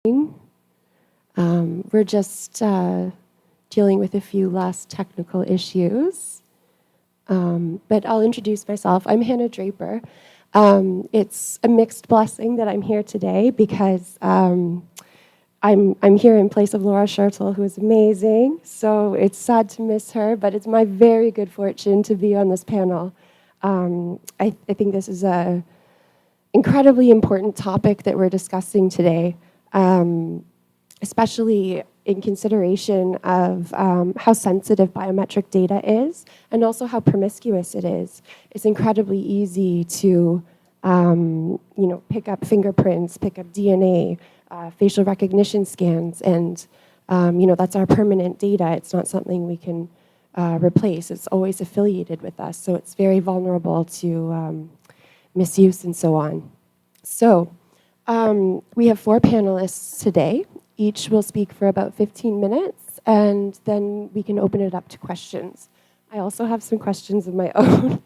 We're just dealing with a few last technical issues, but I'll introduce myself. I'm Hannah Draper. It's a mixed blessing that I'm here today because I'm here in place of Laura Schertl, who is amazing. So it's sad to miss her, but it's my very good fortune to be on this panel. I think this is a incredibly important topic that we're discussing today, especially in consideration of how sensitive biometric data is and also how promiscuous it is. It's incredibly easy to pick up fingerprints, pick up DNA, facial recognition scans, and that's our permanent data. It's not something we can replace. It's always affiliated with us, so it's very vulnerable to misuse and so on. So we have 4 panelists today. Each will speak for about 15 minutes, and then we can open it up to questions. I also have some questions of my own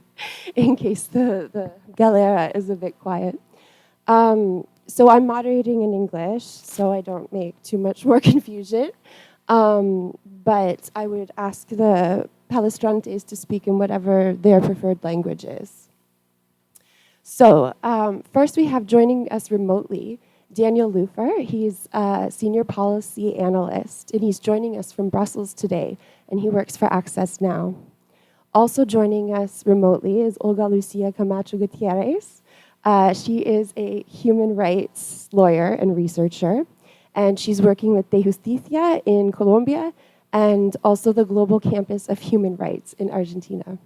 in case the galera is a bit quiet. So I'm moderating in English, so I don't make too much more confusion. But I would ask the palestrantes to speak in whatever their preferred language is. So first we have joining us remotely Daniel Lufer. He's a senior policy analyst, and he's joining us from Brussels today, and he works for Access Now. Also joining us remotely is Olga Lucia Camacho Gutierrez. She is a human rights lawyer and researcher, and she's working with De Justicia in Colombia and also the Global Campus of Human Rights in Argentina.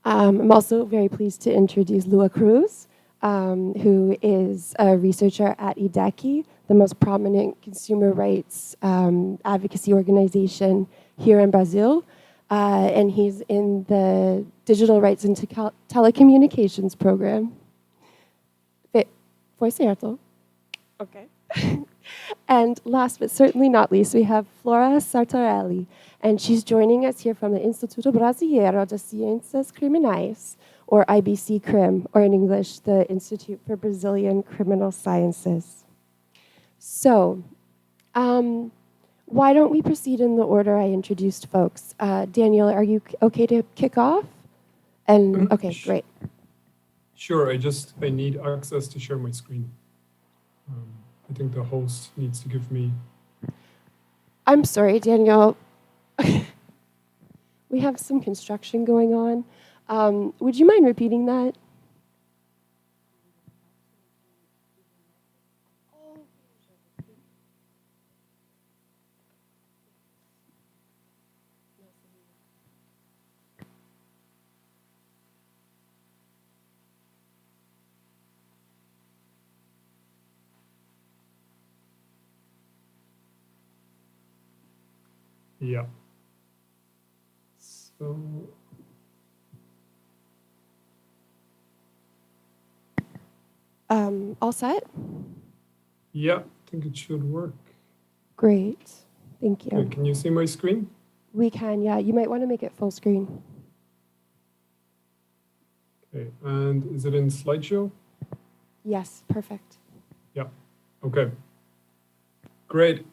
I'm also very pleased to introduce Lua Cruz, who is a researcher at IDECI, the most prominent consumer rights advocacy organization here in Brazil. And he's in the Digital Rights and Telecommunications program. Foi certo? Okay. And last but certainly not least, we have Flora Sartorelli, and she's joining us here from the Instituto Brasileiro de Ciências Criminais, or IBC-CRIM, or in English, the Institute for Brazilian Criminal Sciences. So, why don't we proceed in the order I introduced folks? Daniel, are you okay to kick off? And okay, great. Sure, I need access to share my screen. I think the host needs to give me... I'm sorry, Daniel. We have some construction going on. Would you mind repeating that? Yeah. So... all set? Yeah, I think it should work. Great, thank you. Okay, can you see my screen? We can, yeah. You might want to make it full screen. Okay, and is it in slideshow? Yes, perfect. Yeah, okay. Great,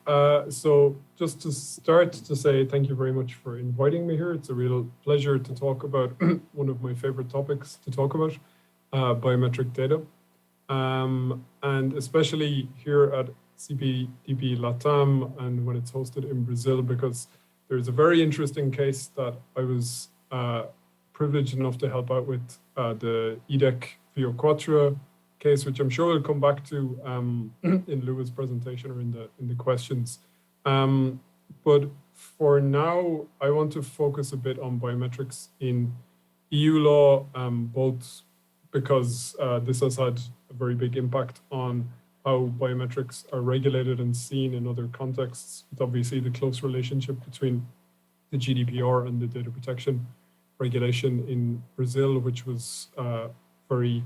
so just to start to say thank you very much for inviting me here. It's a real pleasure to talk about one of my favorite topics to talk about, biometric data. And especially here at CPDP Latam and when it's hosted in Brazil, because there's a very interesting case that I was privileged enough to help out with, the IDEC Vio Quattro case, which I'm sure we'll come back to in Lou's presentation or in the questions. But for now, I want to focus a bit on biometrics in EU law, both because this has had a very big impact on how biometrics are regulated and seen in other contexts, with obviously the close relationship between the GDPR and the data protection regulation in Brazil, which was very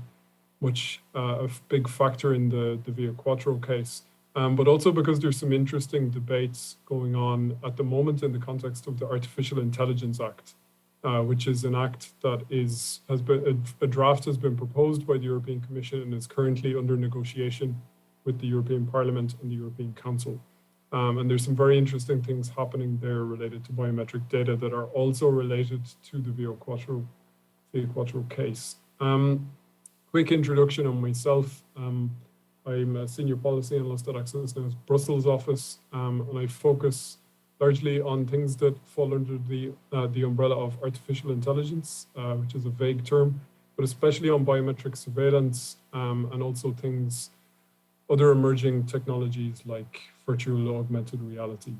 much a big factor in the Via Quattro case. But also because there's some interesting debates going on at the moment in the context of the Artificial Intelligence Act, which is an act that a draft has been proposed by the European Commission and is currently under negotiation with the European Parliament and the European Council. And there's some very interesting things happening there related to biometric data that are also related to the Via Quattro case. Quick introduction on myself. I'm a senior policy analyst at Access Now's Brussels office, and I focus largely on things that fall under the umbrella of artificial intelligence, which is a vague term, but especially on biometric surveillance, and also other emerging technologies like virtual augmented reality.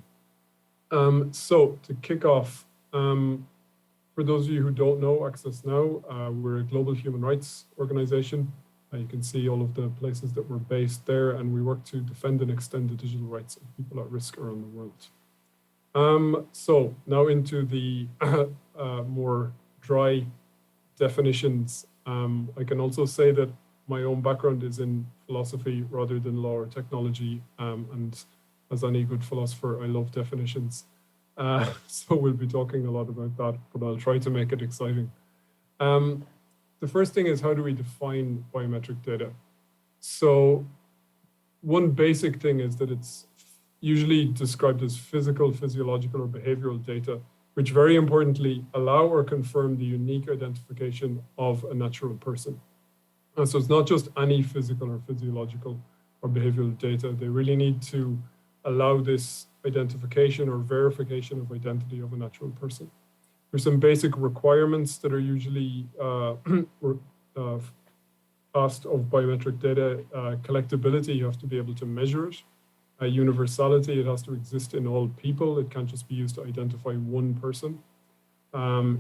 So to kick off, for those of you who don't know Access Now, we're a global human rights organization. You can see all of the places that we're based there, and we work to defend and extend the digital rights of people at risk around the world. So now into the more dry definitions. I can also say that my own background is in philosophy rather than law or technology, and as any good philosopher, I love definitions. So we'll be talking a lot about that, but I'll try to make it exciting. The first thing is, how do we define biometric data? So one basic thing is that it's usually described as physical, physiological, or behavioral data, which very importantly allow or confirm the unique identification of a natural person. And so it's not just any physical or physiological or behavioral data. They really need to allow this identification or verification of identity of a natural person. There's some basic requirements that are usually asked of biometric data. Collectability, you have to be able to measure it. Universality, it has to exist in all people. It can't just be used to identify one person.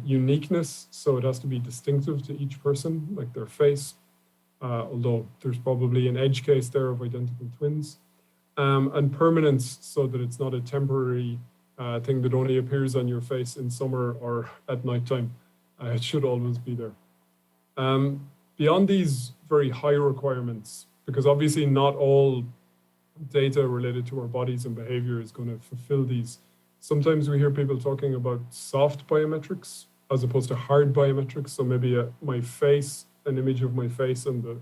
Uniqueness, so it has to be distinctive to each person, like their face, although there's probably an edge case there of identical twins. And permanence, so that it's not a temporary thing that only appears on your face in summer or at nighttime. It should always be there. Beyond these very high requirements, because obviously not all data related to our bodies and behavior is going to fulfill these. Sometimes we hear people talking about soft biometrics as opposed to hard biometrics. So maybe my face, an image of my face, and the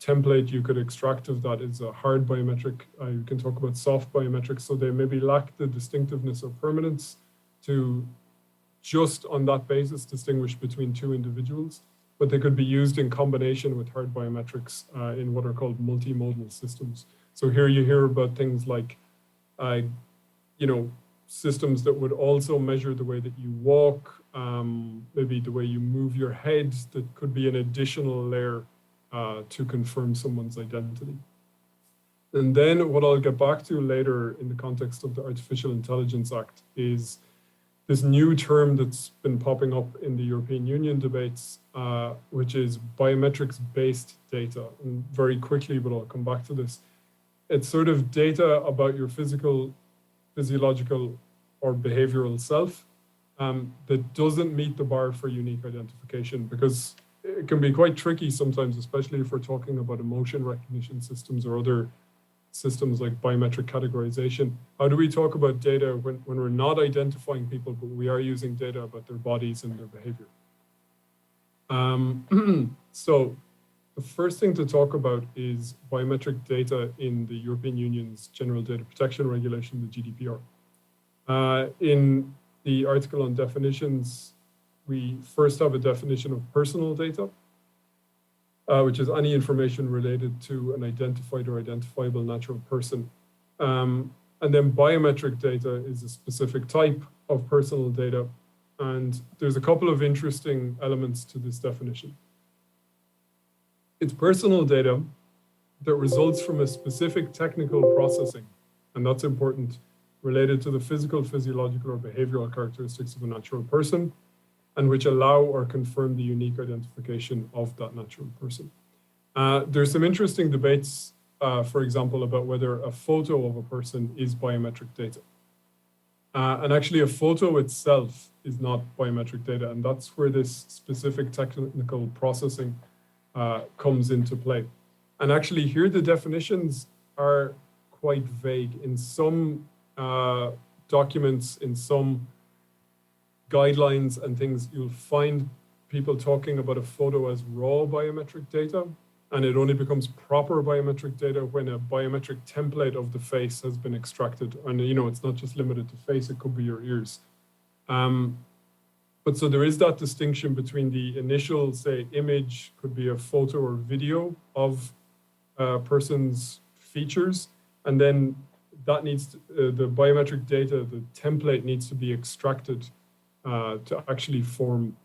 template you could extract of that is a hard biometric. You can talk about soft biometrics. So they maybe lack the distinctiveness or permanence to just on that basis distinguish between two individuals, but they could be used in combination with hard biometrics in what are called multimodal systems. So here you hear about things like, systems that would also measure the way that you walk, maybe the way you move your head, that could be an additional layer to confirm someone's identity. And then what I'll get back to later in the context of the Artificial Intelligence Act is this new term that's been popping up in the European Union debates, which is biometrics-based data. And very quickly, but I'll come back to this. It's sort of data about your physical, physiological, or behavioral self that doesn't meet the bar for unique identification, because it can be quite tricky sometimes, especially if we're talking about emotion recognition systems or other systems like biometric categorization. How do we talk about data when we're not identifying people, but we are using data about their bodies and their behavior? So the first thing to talk about is biometric data in the European Union's General Data Protection Regulation, the GDPR. In the article on definitions, we first have a definition of personal data, which is any information related to an identified or identifiable natural person. And then biometric data is a specific type of personal data. And there's a couple of interesting elements to this definition. It's personal data that results from a specific technical processing, and that's important, related to the physical, physiological, or behavioral characteristics of a natural person, and which allow or confirm the unique identification of that natural person. There's some interesting debates, for example, about whether a photo of a person is biometric data. And actually a photo itself is not biometric data, and that's where this specific technical processing comes into play. And actually here the definitions are quite vague. In some documents, in some guidelines and things, you'll find people talking about a photo as raw biometric data. and it only becomes proper biometric data when a biometric template of the face has been extracted. And it's not just limited to face, it could be your ears. But so there is that distinction between the initial, say, image, could be a photo or video of a person's features, and then that needs to, the biometric data, the template needs to be extracted to actually form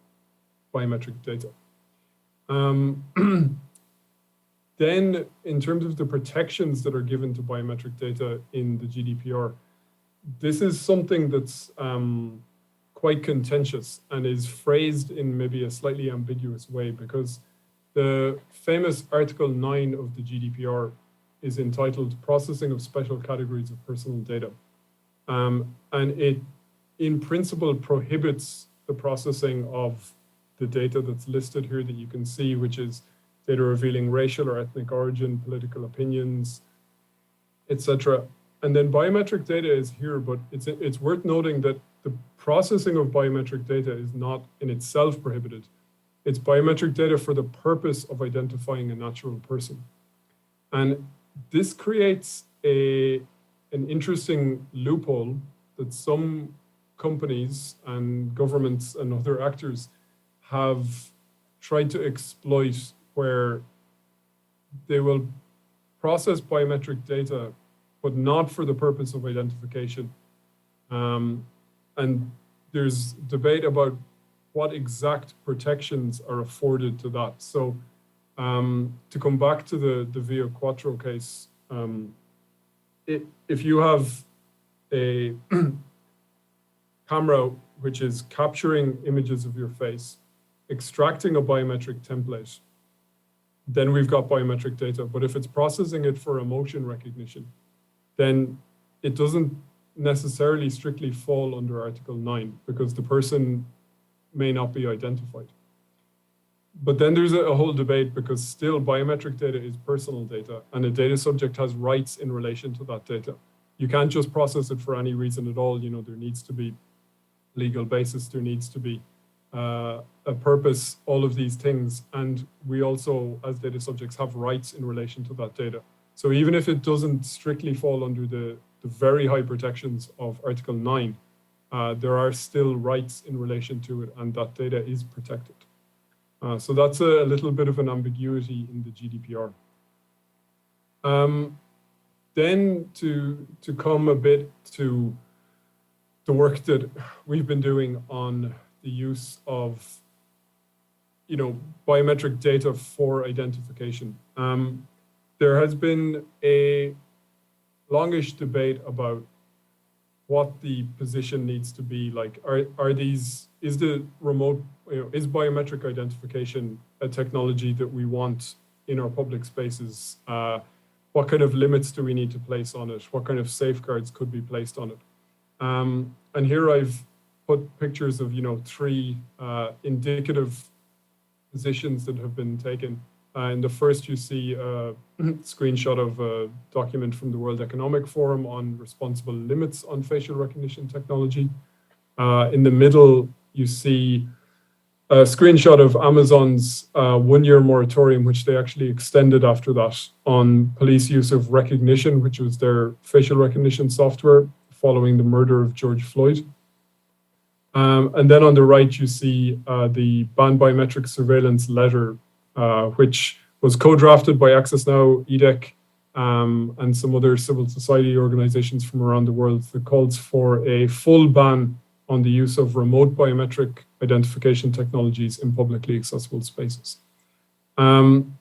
biometric data. Then, in terms of the protections that are given to biometric data in the GDPR, this is something that's quite contentious and is phrased in maybe a slightly ambiguous way, because the famous Article 9 of the GDPR is entitled Processing of Special Categories of Personal Data. And it, in principle, prohibits the processing of the data that's listed here that you can see, which is data revealing racial or ethnic origin, political opinions, etc. And then biometric data is here, but it's worth noting that the processing of biometric data is not in itself prohibited. It's biometric data for the purpose of identifying a natural person. And this creates an interesting loophole that some companies and governments and other actors have tried to exploit, where they will process biometric data, but not for the purpose of identification. And there's debate about what exact protections are afforded to that. So to come back to the Via Quattro case, if you have a camera which is capturing images of your face, extracting a biometric template, then we've got biometric data. But if it's processing it for emotion recognition, then it doesn't necessarily strictly fall under Article 9, because the person may not be identified. But then there's a whole debate, because still biometric data is personal data, and a data subject has rights in relation to that data. You can't just process it for any reason at all. There needs to be legal basis, there needs to be a purpose, all of these things. And we also, as data subjects, have rights in relation to that data. So even if it doesn't strictly fall under the very high protections of Article 9, there are still rights in relation to it, and that data is protected. So that's a little bit of an ambiguity in the GDPR. Then to come a bit to the work that we've been doing on the use of biometric data for identification. There has been a longish debate about what the position needs to be. Like, is the remote, is biometric identification a technology that we want in our public spaces? What kind of limits do we need to place on it? What kind of safeguards could be placed on it? And here I've put pictures of, 3 indicative positions that have been taken. In the first, you see a screenshot of a document from the World Economic Forum on responsible limits on facial recognition technology. In the middle, you see a screenshot of Amazon's 1-year moratorium, which they actually extended after that, on police use of recognition, which was their facial recognition software following the murder of George Floyd. And then on the right, you see the Ban Biometric Surveillance letter, which was co-drafted by Access Now, EDEC, and some other civil society organizations from around the world, that calls for a full ban on the use of remote biometric identification technologies in publicly accessible spaces. And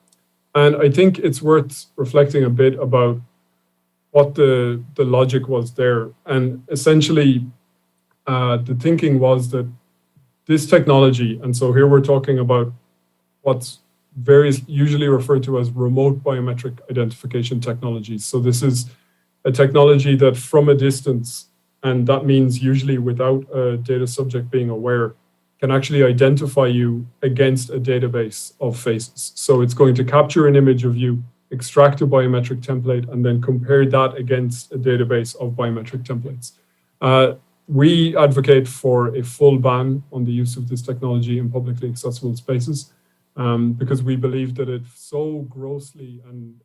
I think it's worth reflecting a bit about what the logic was there. And essentially, the thinking was that this technology, and so here we're talking about what's usually referred to as remote biometric identification technologies. So this is a technology that from a distance, and that means usually without a data subject being aware, can actually identify you against a database of faces. So it's going to capture an image of you, extract a biometric template, and then compare that against a database of biometric templates. We advocate for a full ban on the use of this technology in publicly accessible spaces. because we believe that it so grossly and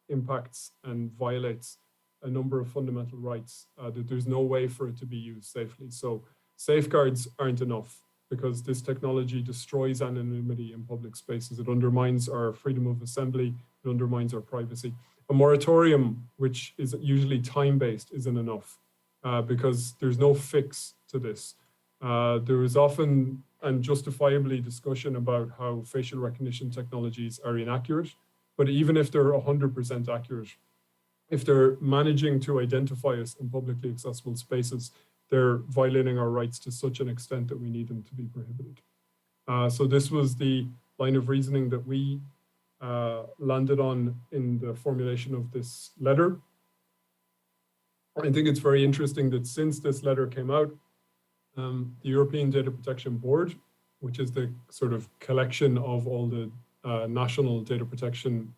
impacts and violates a number of fundamental rights that there's no way for it to be used safely. So safeguards aren't enough because this technology destroys anonymity in public spaces. It undermines our freedom of assembly, it undermines our privacy. A moratorium, which is usually time-based, isn't enough because there's no fix to this. There is often and justifiably discussion about how facial recognition technologies are inaccurate, but even if they're 100% accurate, if they're managing to identify us in publicly accessible spaces, they're violating our rights to such an extent that we need them to be prohibited. So this was the line of reasoning that we landed on in the formulation of this letter. I think it's very interesting that since this letter came out, the European Data Protection Board, which is the sort of collection of all the national data protection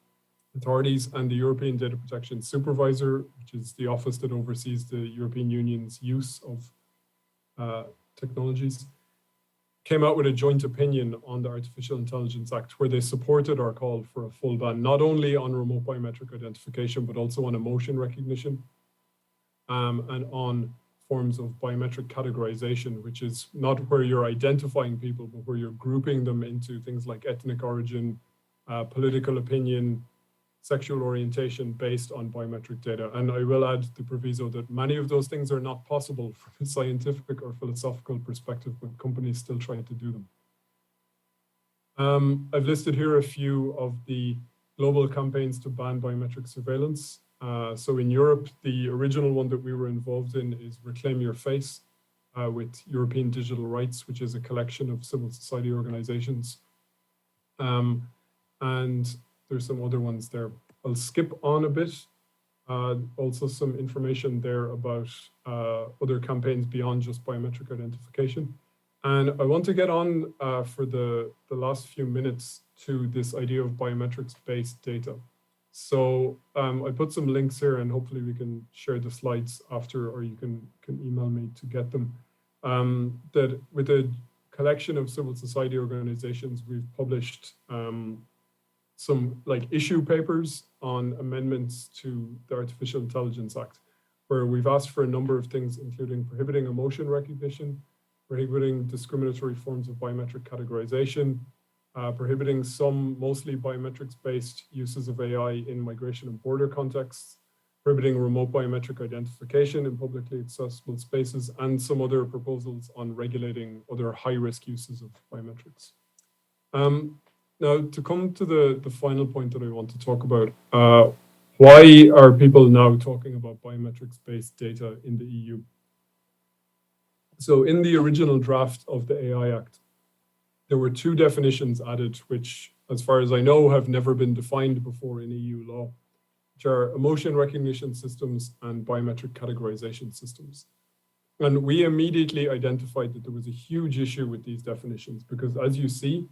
authorities, and the European Data Protection Supervisor, which is the office that oversees the European Union's use of technologies, came out with a joint opinion on the Artificial Intelligence Act, where they supported our call for a full ban, not only on remote biometric identification, but also on emotion recognition and on forms of biometric categorization, which is not where you're identifying people, but where you're grouping them into things like ethnic origin, political opinion, sexual orientation based on biometric data. And I will add the proviso that many of those things are not possible from a scientific or philosophical perspective, but companies still try to do them. I've listed here a few of the global campaigns to ban biometric surveillance. So in Europe, the original one that we were involved in is Reclaim Your Face with European Digital Rights, which is a collection of civil society organizations. And there's some other ones there. I'll skip on a bit. Also some information there about other campaigns beyond just biometric identification. And I want to get on for the last few minutes to this idea of biometrics-based data. So I put some links here and hopefully we can share the slides after, or you can email me to get them. That with a collection of civil society organizations, we've published some like issue papers on amendments to the Artificial Intelligence Act, where we've asked for a number of things, including prohibiting emotion recognition, prohibiting discriminatory forms of biometric categorization, prohibiting some mostly biometrics-based uses of AI in migration and border contexts, prohibiting remote biometric identification in publicly accessible spaces, and some other proposals on regulating other high-risk uses of biometrics. Now, to come to the final point that I want to talk about, why are people now talking about biometrics-based data in the EU? So in the original draft of the AI Act, there were two definitions added, which, as far as I know, have never been defined before in EU law, which are emotion recognition systems and biometric categorization systems. And we immediately identified that there was a huge issue with these definitions because, as you see,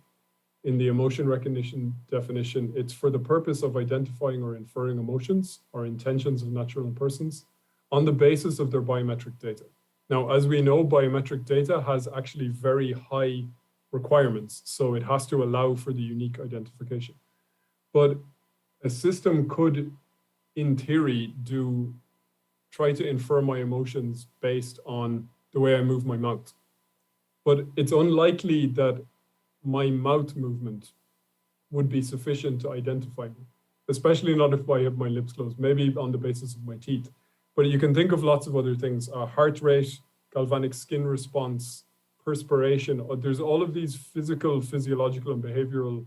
in the emotion recognition definition, it's for the purpose of identifying or inferring emotions or intentions of natural persons on the basis of their biometric data. Now, as we know, biometric data has actually very high requirements, so it has to allow for the unique identification. But a system could, in theory, try to infer my emotions based on the way I move my mouth. But it's unlikely that my mouth movement would be sufficient to identify me, especially not if I have my lips closed, maybe on the basis of my teeth. But you can think of lots of other things, heart rate, galvanic skin response, perspiration. There's all of these physical, physiological, and behavioral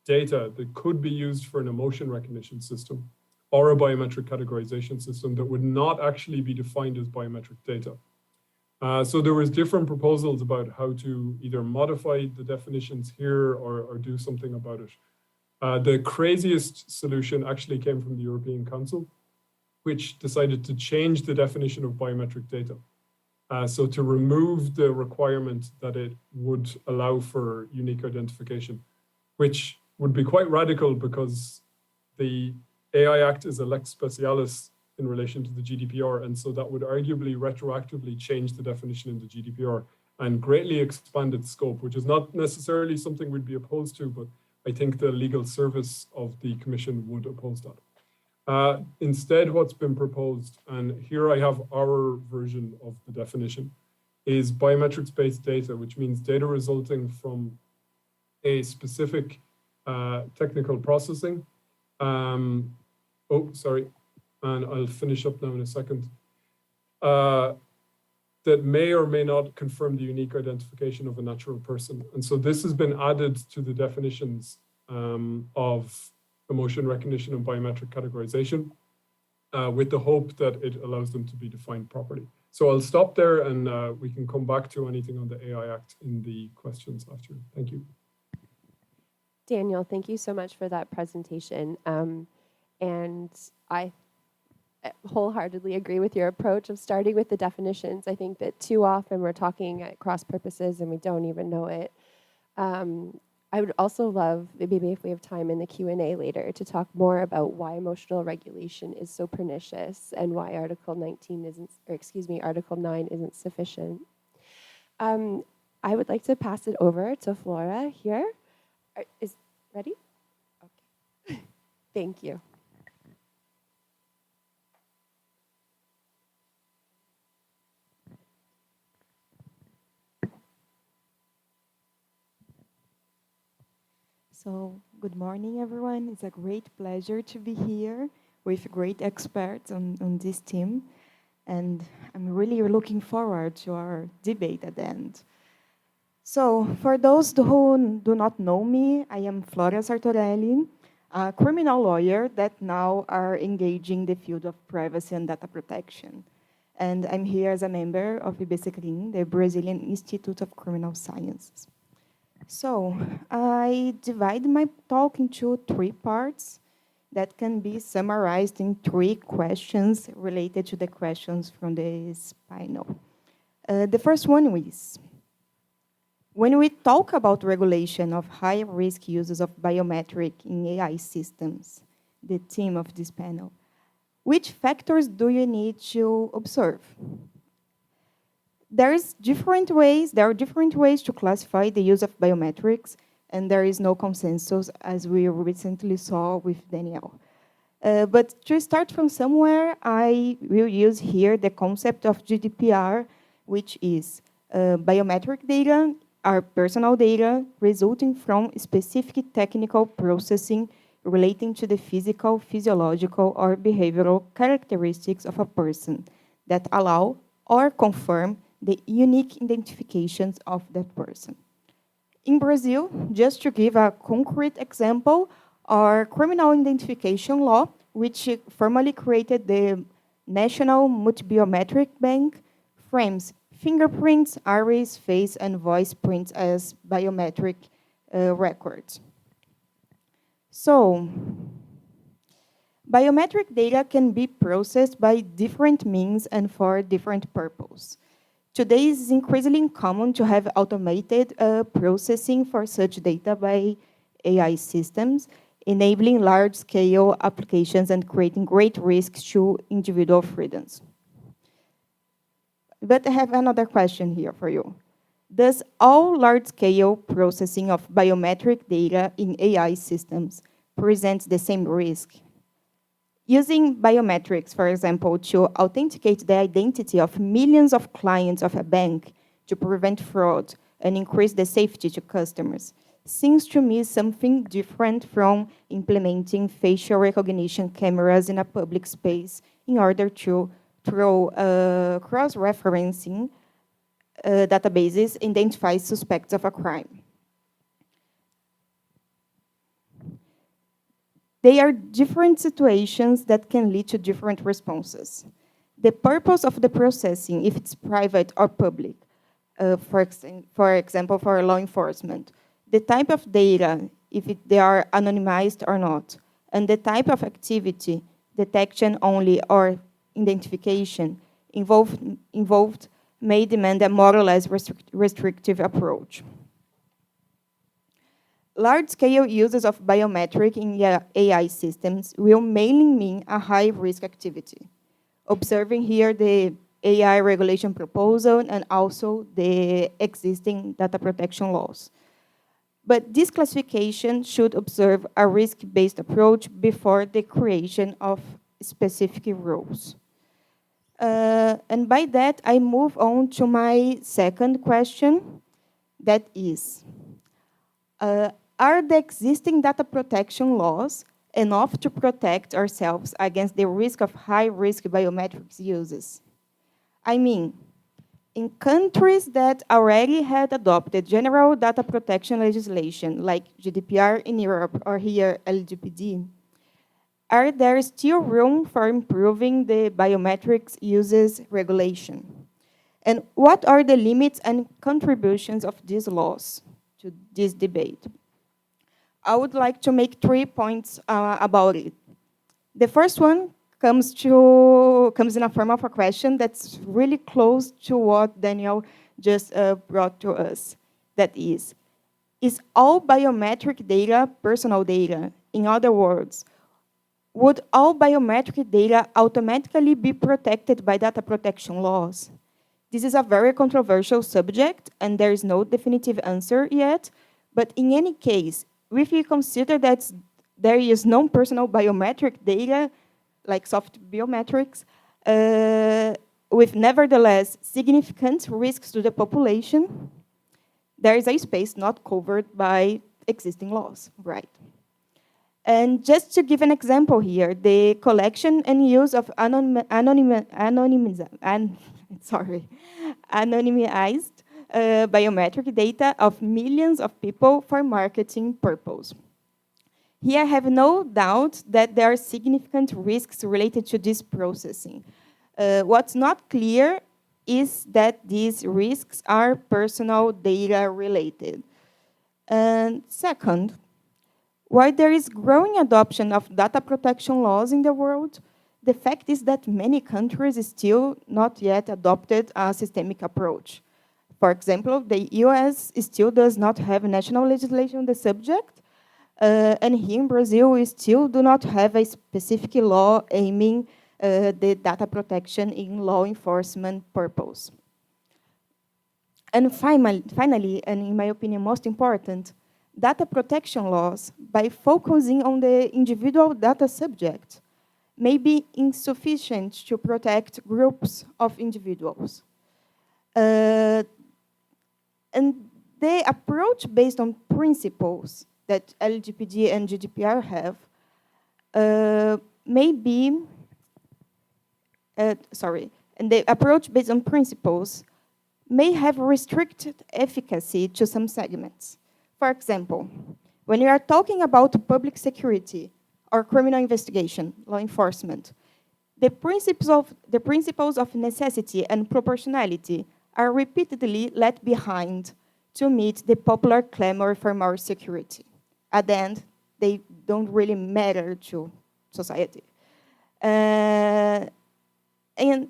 data that could be used for an emotion recognition system or a biometric categorization system that would not actually be defined as biometric data. So there was different proposals about how to either modify the definitions here or do something about it. The craziest solution actually came from the European Council, which decided to change the definition of biometric data. So to remove the requirement that it would allow for unique identification, which would be quite radical because the AI Act is a lex specialis in relation to the GDPR. And so that would arguably retroactively change the definition in the GDPR and greatly expand its scope, which is not necessarily something we'd be opposed to, but I think the legal service of the Commission would oppose that. Instead, what's been proposed, and here I have our version of the definition, is biometrics-based data, which means data resulting from a specific technical processing. And I'll finish up now in a second. That may or may not confirm the unique identification of a natural person. And so this has been added to the definitions of emotion recognition and biometric categorization with the hope that it allows them to be defined properly. So I'll stop there and we can come back to anything on the AI Act in the questions after. Thank you. Daniel, thank you so much for that presentation. And I wholeheartedly agree with your approach of starting with the definitions. I think that too often we're talking at cross purposes and we don't even know it. I would also love, maybe if we have time in the Q&A later, to talk more about why emotional regulation is so pernicious and why Article 9 isn't sufficient. I would like to pass it over to Flora here. Is ready? Okay. Thank you. So, good morning, everyone. It's a great pleasure to be here with great experts on this team. And I'm really looking forward to our debate at the end. So, for those who do not know me, I am Flora Sartorelli, a criminal lawyer that now are engaging the field of privacy and data protection. And I'm here as a member of IBCCRIM, the Brazilian Institute of Criminal Sciences. So, I divide my talk into 3 parts that can be summarized in 3 questions related to the questions from this panel. The first one is, when we talk about regulation of high-risk uses of biometric in AI systems, the theme of this panel, which factors do you need to observe? There are different ways to classify the use of biometrics, and there is no consensus, as we recently saw with Daniel. But to start from somewhere, I will use here the concept of GDPR, which is biometric data are personal data resulting from specific technical processing relating to the physical, physiological, or behavioral characteristics of a person that allow or confirm the unique identifications of that person. In Brazil, just to give a concrete example, our criminal identification law, which formally created the National Multibiometric Bank, frames fingerprints, iris, face, and voice prints as biometric records. So, biometric data can be processed by different means and for different purposes. Today, it is increasingly common to have automated processing for such data by AI systems, enabling large-scale applications and creating great risks to individual freedoms. But I have another question here for you. Does all large-scale processing of biometric data in AI systems present the same risk? Using biometrics, for example, to authenticate the identity of millions of clients of a bank to prevent fraud and increase the safety to customers seems to me something different from implementing facial recognition cameras in a public space in order to, through cross-referencing databases, identify suspects of a crime. They are different situations that can lead to different responses. The purpose of the processing, if it's private or public, for example, for law enforcement, the type of data, if they are anonymized or not, and the type of activity, detection only or identification, involved may demand a more or less restrictive approach. Large-scale uses of biometric in AI systems will mainly mean a high-risk activity. Observing here the AI regulation proposal and also the existing data protection laws. But this classification should observe a risk-based approach before the creation of specific rules. And by that, I move on to my second question, that is, are the existing data protection laws enough to protect ourselves against the risk of high-risk biometrics uses? I mean, in countries that already had adopted general data protection legislation, like GDPR in Europe or here LGPD, are there still room for improving the biometrics uses regulation? And what are the limits and contributions of these laws to this debate? I would like to make 3 points about it. The first one comes in a form of a question that's really close to what Daniel just brought to us. That is all biometric data personal data? In other words, would all biometric data automatically be protected by data protection laws? This is a very controversial subject, and there is no definitive answer yet. But in any case, if we consider that there is non-personal biometric data, like soft biometrics, with nevertheless significant risks to the population, there is a space not covered by existing laws, right? And just to give an example here, the collection and use of anonymized biometric data of millions of people for marketing purposes. Here I have no doubt that there are significant risks related to this processing. What's not clear is that these risks are personal data related. And second, while there is growing adoption of data protection laws in the world, the fact is that many countries still not yet adopted a systemic approach. For example, the US still does not have national legislation on the subject, and here in Brazil, we still do not have a specific law aiming the data protection in law enforcement purpose. And finally, and in my opinion most important, data protection laws, by focusing on the individual data subject, may be insufficient to protect groups of individuals. And the approach based on principles that LGPD and GDPR have and the approach based on principles may have restricted efficacy to some segments. For example, when we are talking about public security or criminal investigation, law enforcement, the principles of necessity and proportionality are repeatedly left behind to meet the popular clamor for more security. At the end, they don't really matter to society. And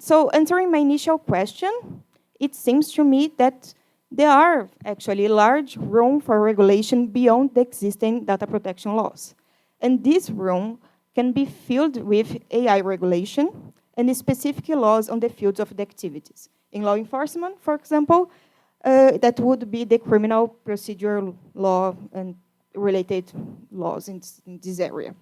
so answering my initial question, it seems to me that there are actually large room for regulation beyond the existing data protection laws. And this room can be filled with AI regulation and specific laws on the fields of the activities. In law enforcement, for example, that would be the criminal procedure law and related laws in this area.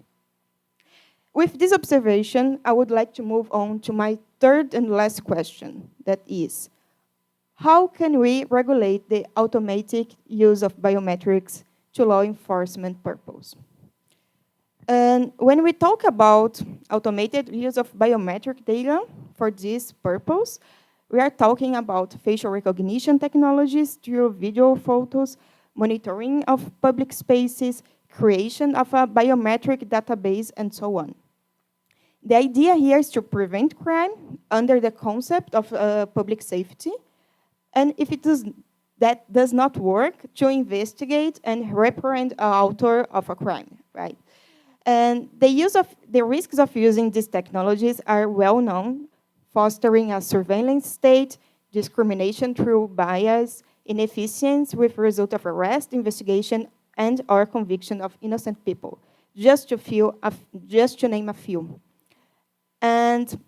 With this observation, I would like to move on to my third and last question, that is, how can we regulate the automatic use of biometrics to law enforcement purpose? And when we talk about automated use of biometric data for this purpose, we are talking about facial recognition technologies through video photos, monitoring of public spaces, creation of a biometric database, and so on. The idea here is to prevent crime under the concept of public safety, and if that does not work, to investigate and reprimand an author of a crime, right? And the risks of using these technologies are well known, fostering a surveillance state, discrimination through bias, inefficiency with result of arrest, investigation, and or conviction of innocent people, just to name a few. And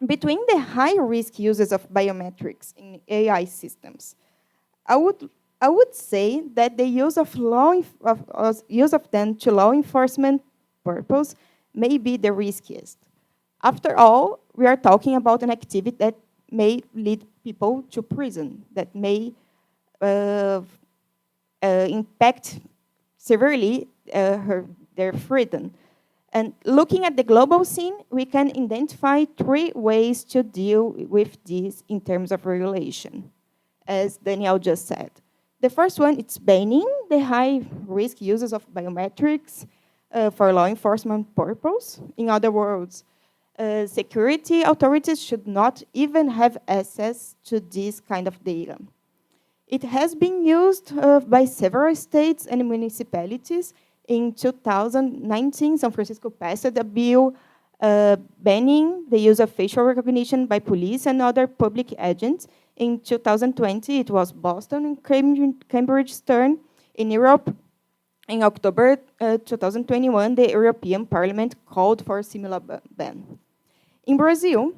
between the high-risk uses of biometrics in AI systems, I would I would say that the use of use of them to law enforcement purpose may be the riskiest. After all, we are talking about an activity that may lead people to prison, that may impact severely their freedom. And looking at the global scene, we can identify 3 ways to deal with this in terms of regulation, as Daniel just said. The first one, it's banning the high-risk uses of biometrics for law enforcement purpose. In other words, security authorities should not even have access to this kind of data. It has been used by several states and municipalities. In 2019, San Francisco passed a bill banning the use of facial recognition by police and other public agents. In 2020, it was Boston and Cambridge's turn. In Europe, in October 2021, the European Parliament called for a similar ban. In Brazil,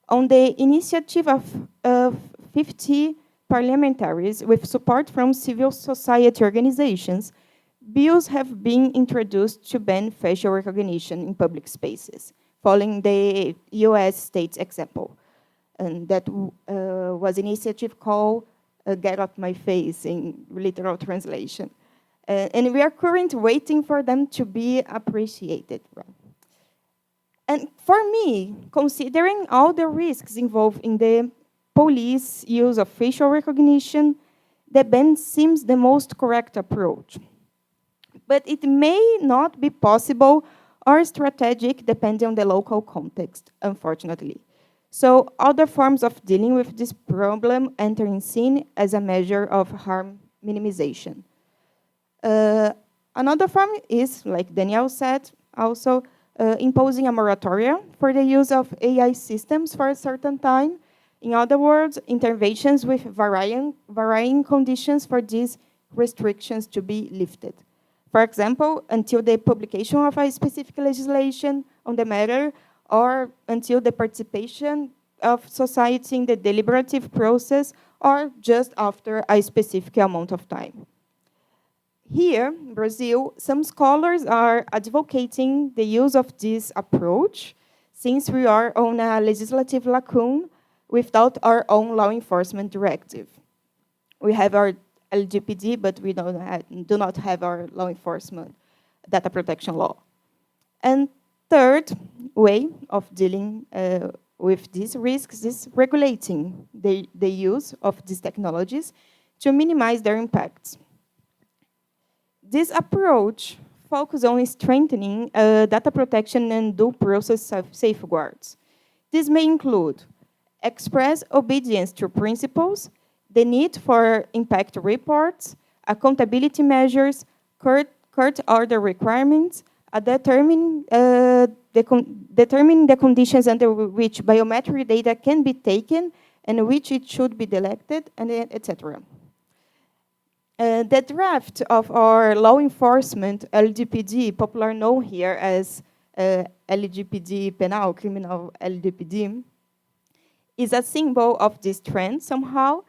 on the initiative of 50 parliamentaries with support from civil society organizations, bills have been introduced to ban facial recognition in public spaces, following the US state's example. And that was an initiative called Get Out My Face in literal translation. And we are currently waiting for them to be appreciated. And for me, considering all the risks involved in the police use of facial recognition, the ban seems the most correct approach. But it may not be possible or strategic depending on the local context, unfortunately. So other forms of dealing with this problem enter in scene as a measure of harm minimization. Another form is, like Daniel said, also imposing a moratoria for the use of AI systems for a certain time. In other words, interventions with varying conditions for these restrictions to be lifted. For example, until the publication of a specific legislation on the matter, or until the participation of society in the deliberative process, or just after a specific amount of time. Here, in Brazil, some scholars are advocating the use of this approach, since we are on a legislative lacune without our own law enforcement directive. We have our LGPD, but we do not have our law enforcement data protection law. And third way of dealing with these risks is regulating the use of these technologies to minimize their impacts. This approach focuses on strengthening data protection and due process safeguards. This may include express obedience to principles, the need for impact reports, accountability measures, court order requirements, determining the conditions under which biometric data can be taken and which it should be deleted, and etc. The draft of our law enforcement LGPD, popular known here as LGPD penal, criminal LGPD, is a symbol of this trend somehow,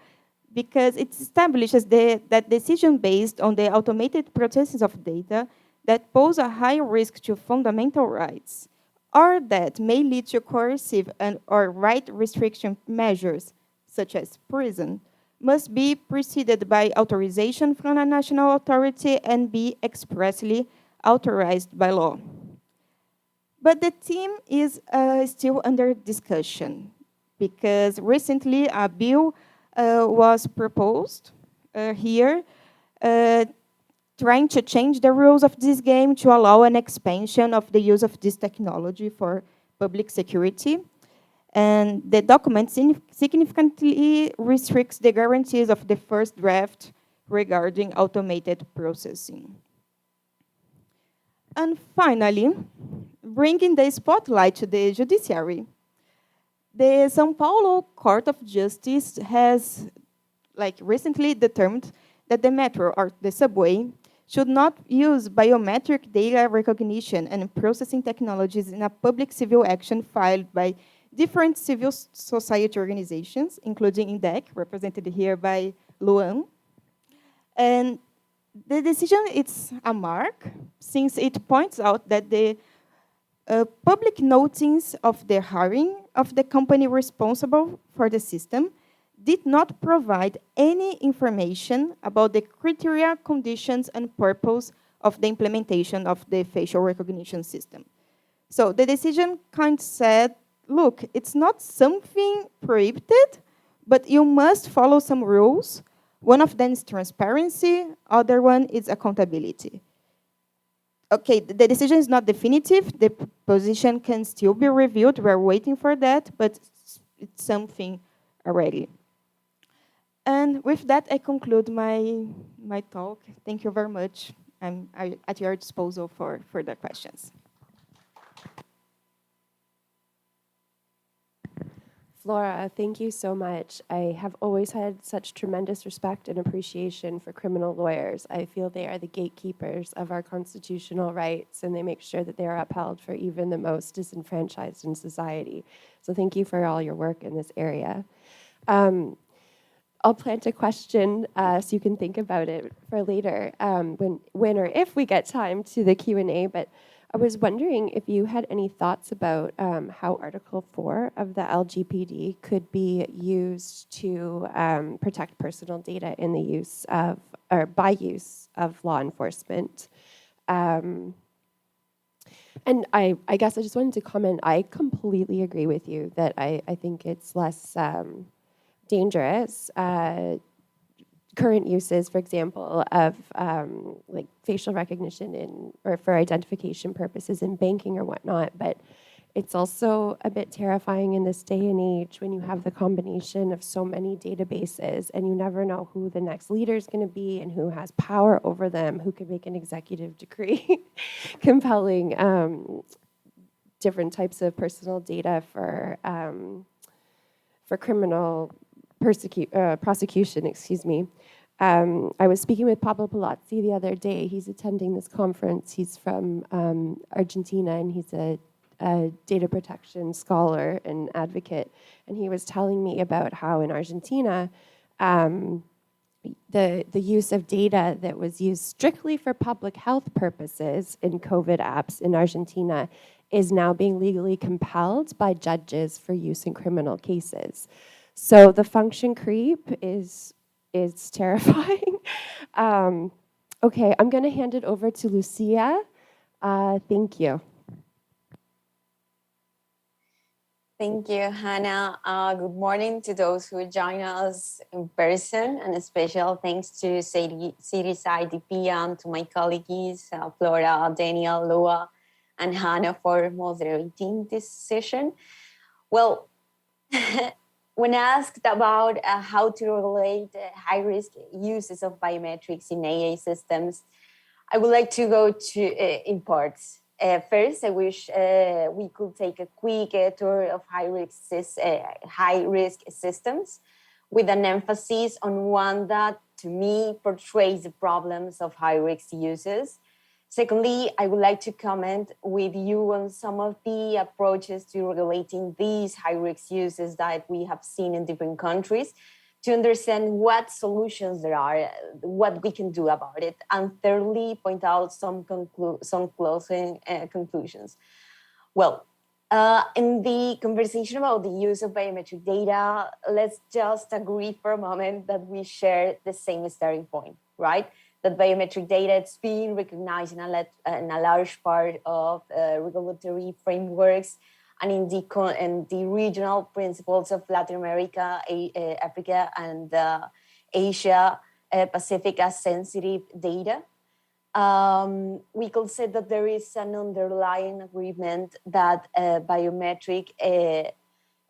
because it establishes that decision based on the automated processes of data that pose a high risk to fundamental rights, or that may lead to coercive or right restriction measures, such as prison, must be preceded by authorization from a national authority and be expressly authorized by law. But the theme is still under discussion, because recently a bill was proposed here, trying to change the rules of this game to allow an expansion of the use of this technology for public security. And the document significantly restricts the guarantees of the first draft regarding automated processing. And finally, bringing the spotlight to the judiciary. The São Paulo Court of Justice has recently determined that the metro or the subway should not use biometric data recognition and processing technologies in a public civil action filed by different civil society organizations, including INDEC, represented here by Luan, And the decision is a mark, since it points out that the public notice of the hiring of the company responsible for the system did not provide any information about the criteria, conditions, and purpose of the implementation of the facial recognition system. So the decision kind of said, look, it's not something prohibited, but you must follow some rules. One of them is transparency, other one is accountability. Okay, the decision is not definitive. The position can still be reviewed. We're waiting for that, but it's something already. And with that, I conclude my talk. Thank you very much. I'm at your disposal for further questions. Flora, thank you so much. I have always had such tremendous respect and appreciation for criminal lawyers. I feel they are the gatekeepers of our constitutional rights, and they make sure that they are upheld for even the most disenfranchised in society. So thank you for all your work in this area. I'll plant a question so you can think about it for later, when or if we get time to the Q&A, but I was wondering if you had any thoughts about how Article 4 of the LGPD could be used to protect personal data in the use of, or by use of law enforcement. And I guess I just wanted to comment, I completely agree with you that I think it's less dangerous. Current uses, for example, of like facial recognition or for identification purposes in banking or whatnot, but it's also a bit terrifying in this day and age when you have the combination of so many databases and you never know who the next leader is going to be and who has power over them, who can make an executive decree compelling different types of personal data for criminal prosecution, excuse me. I was speaking with Pablo Palazzi the other day. He's attending this conference. He's from Argentina, and he's a data protection scholar and advocate. And he was telling me about how in Argentina, the use of data that was used strictly for public health purposes in COVID apps in Argentina is now being legally compelled by judges for use in criminal cases. So the function creep is terrifying. Okay, I'm going to hand it over to Lucia. Thank you. Thank you, Hannah. Good morning to those who join us in person, and a special thanks to Cities IDP and to my colleagues, Flora, Daniel, Lua, and Hannah for moderating this session. Well, when asked about how to regulate high-risk uses of biometrics in AI systems, I would like to go to in parts. First, I wish we could take a quick tour of high-risk systems with an emphasis on one that, to me, portrays the problems of high-risk uses. Secondly, I would like to comment with you on some of the approaches to regulating these high-risk uses that we have seen in different countries to understand what solutions there are, what we can do about it. And thirdly, point out some closing conclusions. Well, in the conversation about the use of biometric data, let's just agree for a moment that we share the same starting point, right? That biometric data is being recognized in a large part of regulatory frameworks and in the regional principles of Latin America, Africa, and Asia Pacific as sensitive data. We could say that there is an underlying agreement that biometric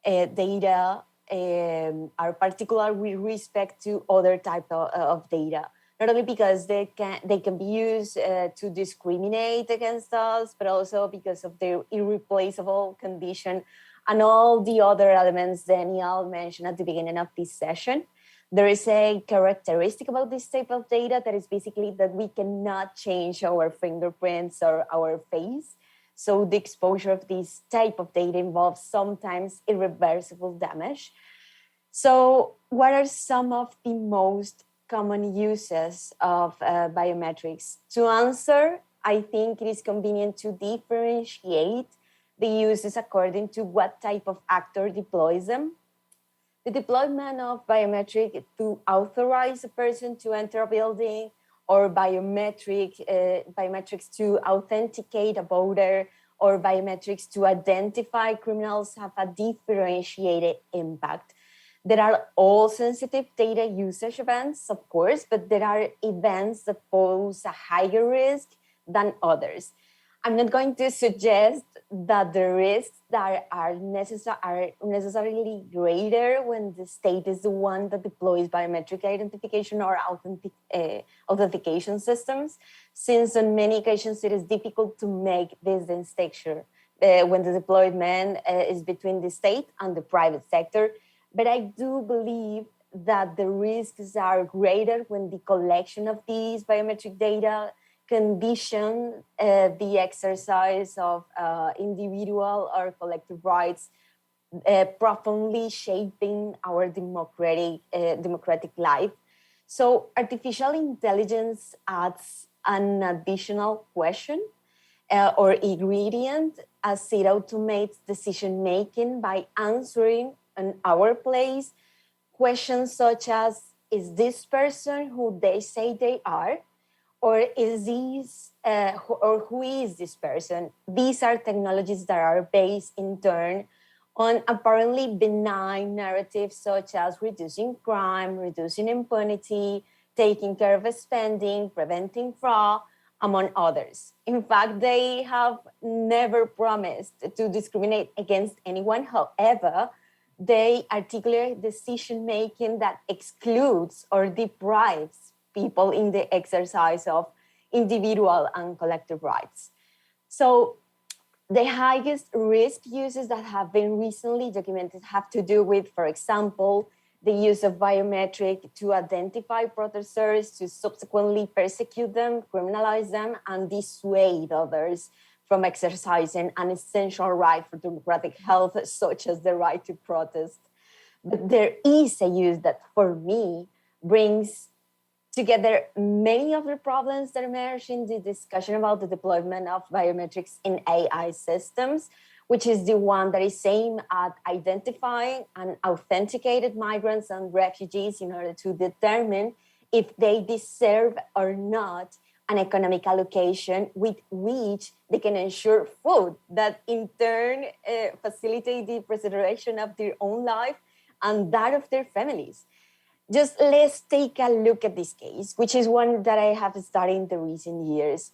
data are particular with respect to other types of data. Not only because they can be used to discriminate against us, but also because of their irreplaceable condition and all the other elements Daniel mentioned at the beginning of this session. There is a characteristic about this type of data that is basically that we cannot change our fingerprints or our face. So the exposure of this type of data involves sometimes irreversible damage. So what are some of the most common uses of biometrics? To answer, I think it is convenient to differentiate the uses according to what type of actor deploys them. The deployment of biometric to authorize a person to enter a building, or biometrics to authenticate a voter, or biometrics to identify criminals have a differentiated impact. There are all sensitive data usage events, of course, but there are events that pose a higher risk than others. I'm not going to suggest that the risks that are necessarily greater when the state is the one that deploys biometric identification or authentication systems, since on many occasions it is difficult to make this distinction when the deployment is between the state and the private sector. But I do believe that the risks are greater when the collection of these biometric data condition the exercise of individual or collective rights, profoundly shaping our democratic life. So artificial intelligence adds an additional question or ingredient as it automates decision-making by answering in our place questions such as, is this person who they say they are? Or is who is this person? These are technologies that are based in turn on apparently benign narratives such as reducing crime, reducing impunity, taking care of spending, preventing fraud, among others. In fact, they have never promised to discriminate against anyone. However, they articulate decision-making that excludes or deprives people in the exercise of individual and collective rights. So the highest risk uses that have been recently documented have to do with, for example, the use of biometric to identify protesters, to subsequently persecute them, criminalize them, and dissuade others from exercising an essential right for democratic health, such as the right to protest. But there is a use that, for me, brings together many of the problems that emerge in the discussion about the deployment of biometrics in AI systems, which is the one that is aimed at identifying and authenticated migrants and refugees in order to determine if they deserve or not an economic allocation with which they can ensure food that in turn facilitate the preservation of their own life and that of their families. Just let's take a look at this case, which is one that I have studied in the recent years.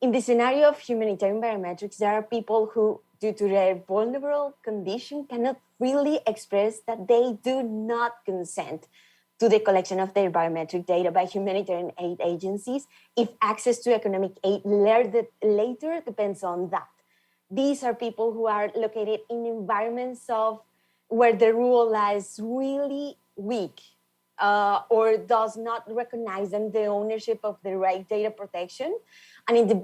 In the scenario of humanitarian biometrics, there are people who, due to their vulnerable condition, cannot really express that they do not consent to the collection of their biometric data by humanitarian aid agencies if access to economic aid later depends on that. These are people who are located in environments where the rule lies really weak, or does not recognize them the ownership of the right data protection. And in the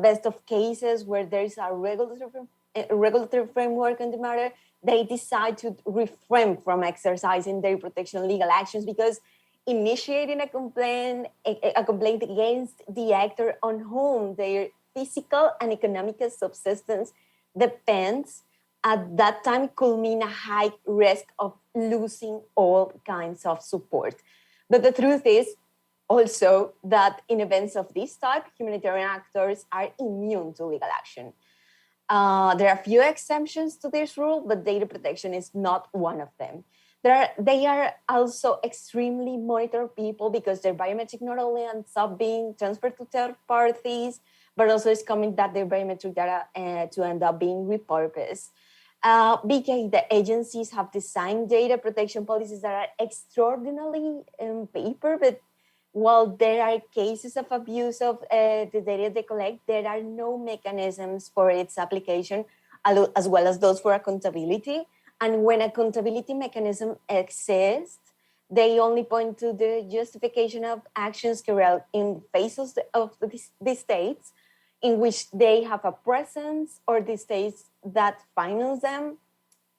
best of cases where there is a regulatory framework on the matter, they decide to refrain from exercising their protection legal actions because initiating a complaint against the actor on whom their physical and economic subsistence depends at that time could mean a high risk of losing all kinds of support. But the truth is also that in events of this type, humanitarian actors are immune to legal action. There are few exemptions to this rule, but data protection is not one of them. They are also extremely monitored people because their biometric not only ends up being transferred to third parties, but also it's coming that their biometric data to end up being repurposed. Because the agencies have designed data protection policies that are extraordinarily on paper, but while there are cases of abuse of the data they collect, there are no mechanisms for its application, as well as those for accountability. And when accountability mechanism exists, they only point to the justification of actions carried in phases of the states in which they have a presence or the states that finance them,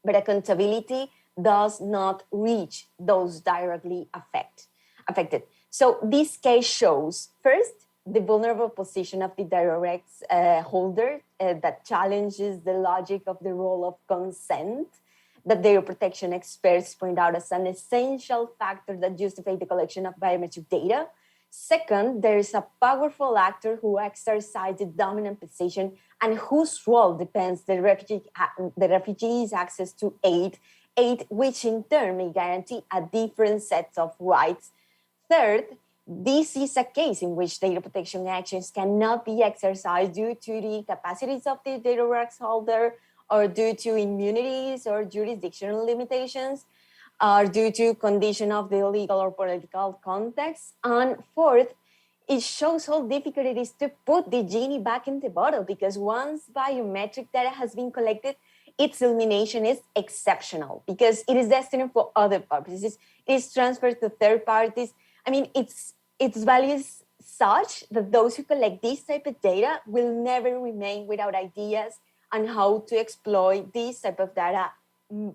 but accountability does not reach those directly affected. affected. So this case shows, first, the vulnerable position of the data rights holder that challenges the logic of the role of consent that data protection experts point out as an essential factor that justifies the collection of biometric data. Second, there is a powerful actor who exercises the dominant position and whose role depends the refugee's access to aid, which in turn may guarantee a different set of rights. Third, this is a case in which data protection actions cannot be exercised due to the capacities of the data rights holder, or due to immunities or jurisdictional limitations, or due to condition of the legal or political context. And fourth, it shows how difficult it is to put the genie back in the bottle, because once biometric data has been collected, its elimination is exceptional because it is destined for other purposes. It is transferred to third parties. I mean, its value is such that those who collect this type of data will never remain without ideas on how to exploit this type of data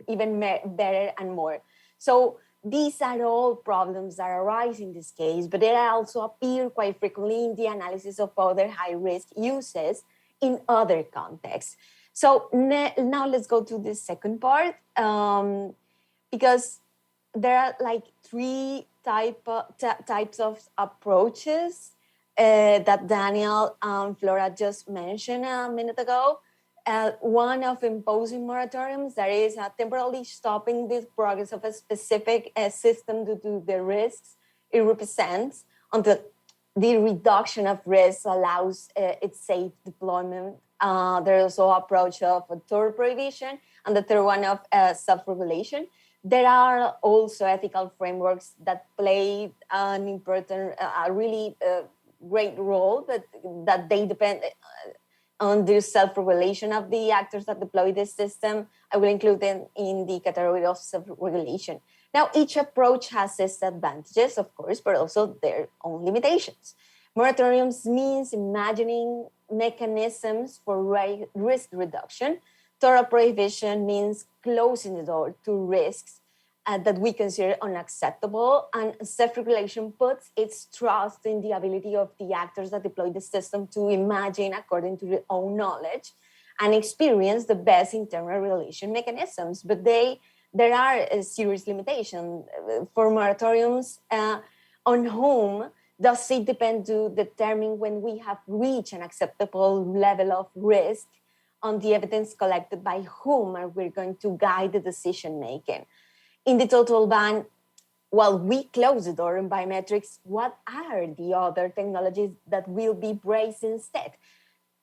even better and more. So these are all problems that arise in this case, but they also appear quite frequently in the analysis of other high-risk uses in other contexts. So now let's go to the second part, because there are like three types of approaches that Daniel and Flora just mentioned a minute ago. One of imposing moratoriums, that is temporarily stopping the progress of a specific system due to the risks it represents until the reduction of risks allows its safe deployment. There's also an approach of total prohibition, and the third one of self-regulation. There are also ethical frameworks that play an important, a really great role, that they depend on the self-regulation of the actors that deploy this system. I will include them in the category of self-regulation. Now, each approach has its advantages, of course, but also their own limitations. Moratoriums means imagining mechanisms for risk reduction. Total prohibition means closing the door to risks that we consider unacceptable, and self-regulation puts its trust in the ability of the actors that deploy the system to imagine according to their own knowledge and experience the best internal regulation mechanisms. But there are serious limitations for moratoriums. On whom does it depend to determine when we have reached an acceptable level of risk? On the evidence collected by whom are we going to guide the decision making? In the total ban, while we close the door in biometrics, what are the other technologies that will be embraced instead?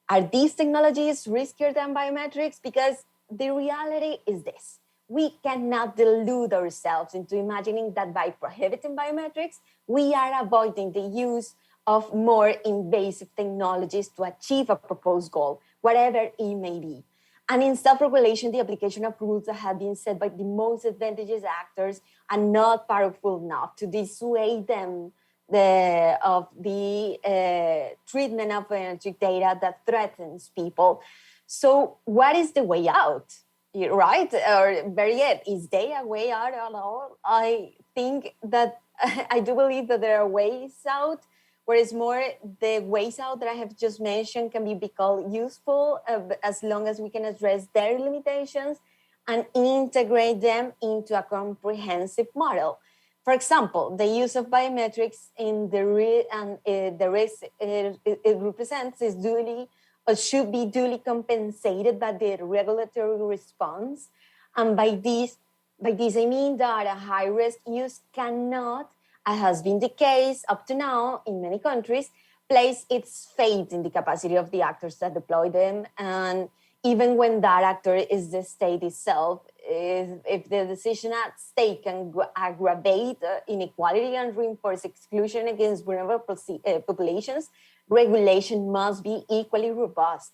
Are these technologies riskier than biometrics? Because the reality is this: we cannot delude ourselves into imagining that by prohibiting biometrics, we are avoiding the use of more invasive technologies to achieve a proposed goal, whatever it may be. And in self-regulation, the application of rules that have been set by the most advantageous actors are not powerful enough to dissuade them of the treatment of biometric data that threatens people. So what is the way out, right? Or better yet, is there a way out at all? I think that I do believe that there are ways out, whereas more the ways out that I have just mentioned can be called useful as long as we can address their limitations and integrate them into a comprehensive model. For example, the use of biometrics in the risk it represents is duly or should be duly compensated by the regulatory response. And by this I mean that a high-risk use cannot, as has been the case up to now in many countries, place its faith in the capacity of the actors that deploy them. And even when that actor is the state itself, if the decision at stake can aggravate inequality and reinforce exclusion against vulnerable populations, regulation must be equally robust.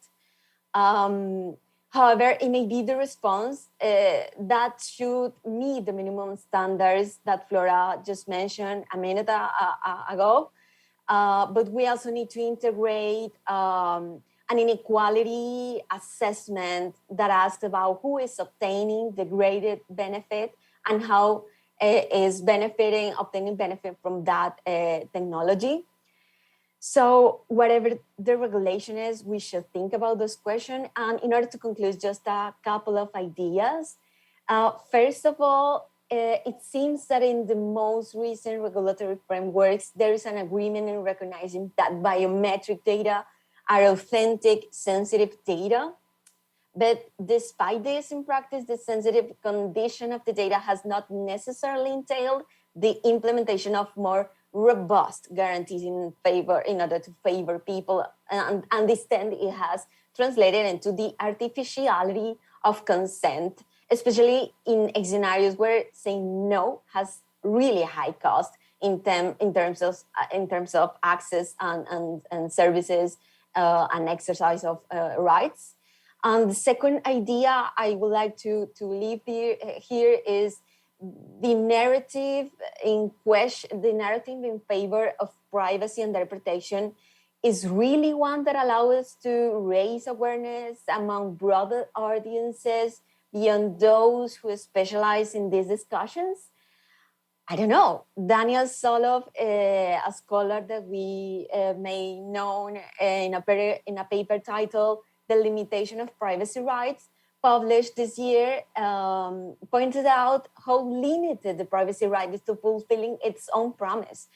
However, it may be the response that should meet the minimum standards that Flora just mentioned a minute ago. But we also need to integrate an inequality assessment that asks about who is obtaining the greatest benefit and how is obtaining benefit from that technology. So whatever the regulation is, we should think about this question. And in order to conclude, just a couple of ideas. First of all, it seems that in the most recent regulatory frameworks, there is an agreement in recognizing that biometric data are authentic, sensitive data. But despite this, in practice, the sensitive condition of the data has not necessarily entailed the implementation of more robust guarantees in order to favor people. And instead, it has translated into the artificiality of consent, especially in scenarios where saying no has really high cost in terms of access and services and exercise of rights. And the second idea I would like to leave here is the narrative in favor of privacy and data protection is really one that allows us to raise awareness among broader audiences beyond those who specialize in these discussions. I don't know, Daniel Solov, a scholar that we may know in a paper titled The Limitation of Privacy Rights, published this year, pointed out how limited the privacy right is to fulfilling its own promise.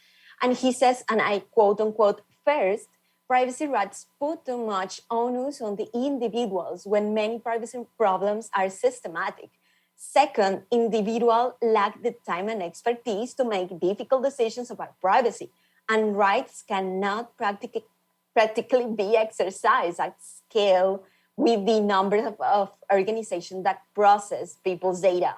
And he says, and I quote unquote, first, privacy rights put too much onus on the individuals when many privacy problems are systematic. Second, individuals lack the time and expertise to make difficult decisions about privacy, and rights cannot practically be exercised at scale with the number of organizations that process people's data.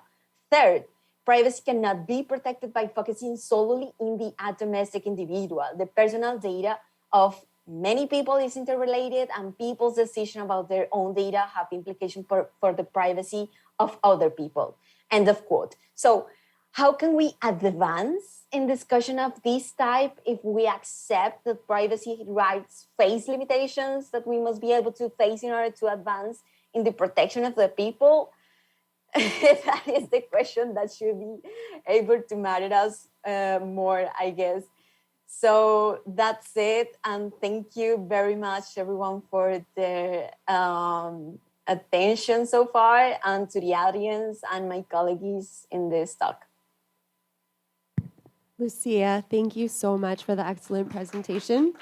Third, privacy cannot be protected by focusing solely in the domestic individual. The personal data of many people is interrelated, and people's decision about their own data have implications for the privacy of other people. End of quote. So how can we advance in discussion of this type if we accept that privacy rights face limitations that we must be able to face in order to advance in the protection of the people? That is the question that should be able to matter us more, I guess. So that's it. And thank you very much, everyone, for their attention so far, and to the audience and my colleagues in this talk. Lucia, thank you so much for the excellent presentation.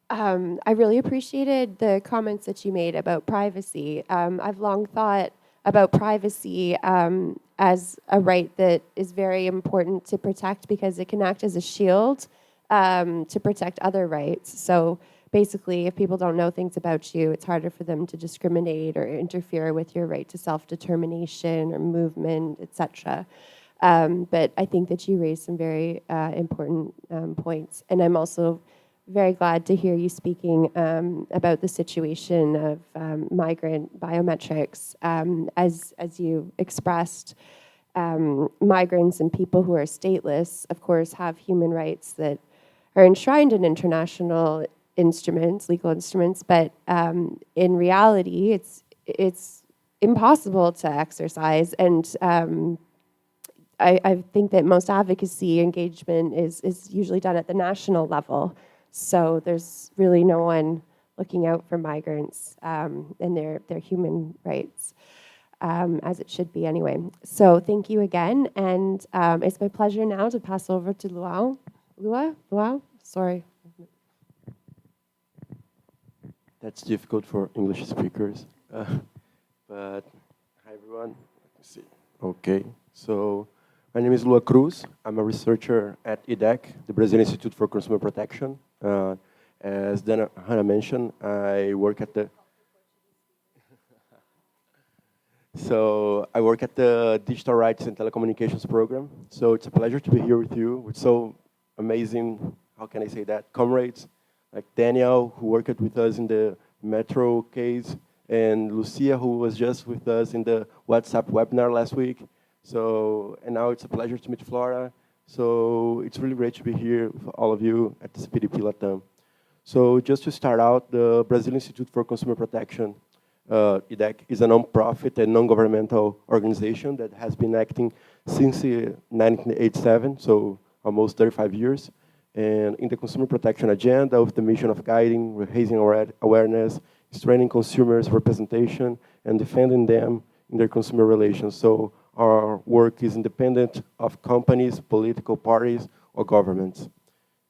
I really appreciated the comments that you made about privacy. I've long thought about privacy as a right that is very important to protect because it can act as a shield to protect other rights. So basically, if people don't know things about you, it's harder for them to discriminate or interfere with your right to self-determination or movement, etc. But I think that you raised some very important points. And I'm also very glad to hear you speaking about the situation of migrant biometrics. As you expressed, migrants and people who are stateless, of course, have human rights that are enshrined in international instruments, legal instruments, but in reality, it's impossible to exercise. And I think that most advocacy engagement is usually done at the national level. So there's really no one looking out for migrants and their human rights, as it should be anyway. So thank you again. And it's my pleasure now to pass over to Luau. Luau? Sorry. That's difficult for English speakers. But hi, everyone. Let me see. Okay. So my name is Lua Cruz. I'm a researcher at IDEC, the Brazilian Institute for Consumer Protection. As Hannah mentioned, I work at the I work at the Digital Rights and Telecommunications program. So it's a pleasure to be here with you. With so amazing, how can I say that, comrades like Daniel, who worked with us in the Metro case, and Lucia, who was just with us in the WhatsApp webinar last week. So, and now it's a pleasure to meet Flora. So it's really great to be here with all of you at the CPDP Latam. So just to start out, the Brazilian Institute for Consumer Protection IDEC is a non-profit and non-governmental organization that has been acting since 1987, so almost 35 years. And in the consumer protection agenda with the mission of guiding, raising awareness, strengthening consumers' representation, and defending them in their consumer relations. So our work is independent of companies, political parties, or governments.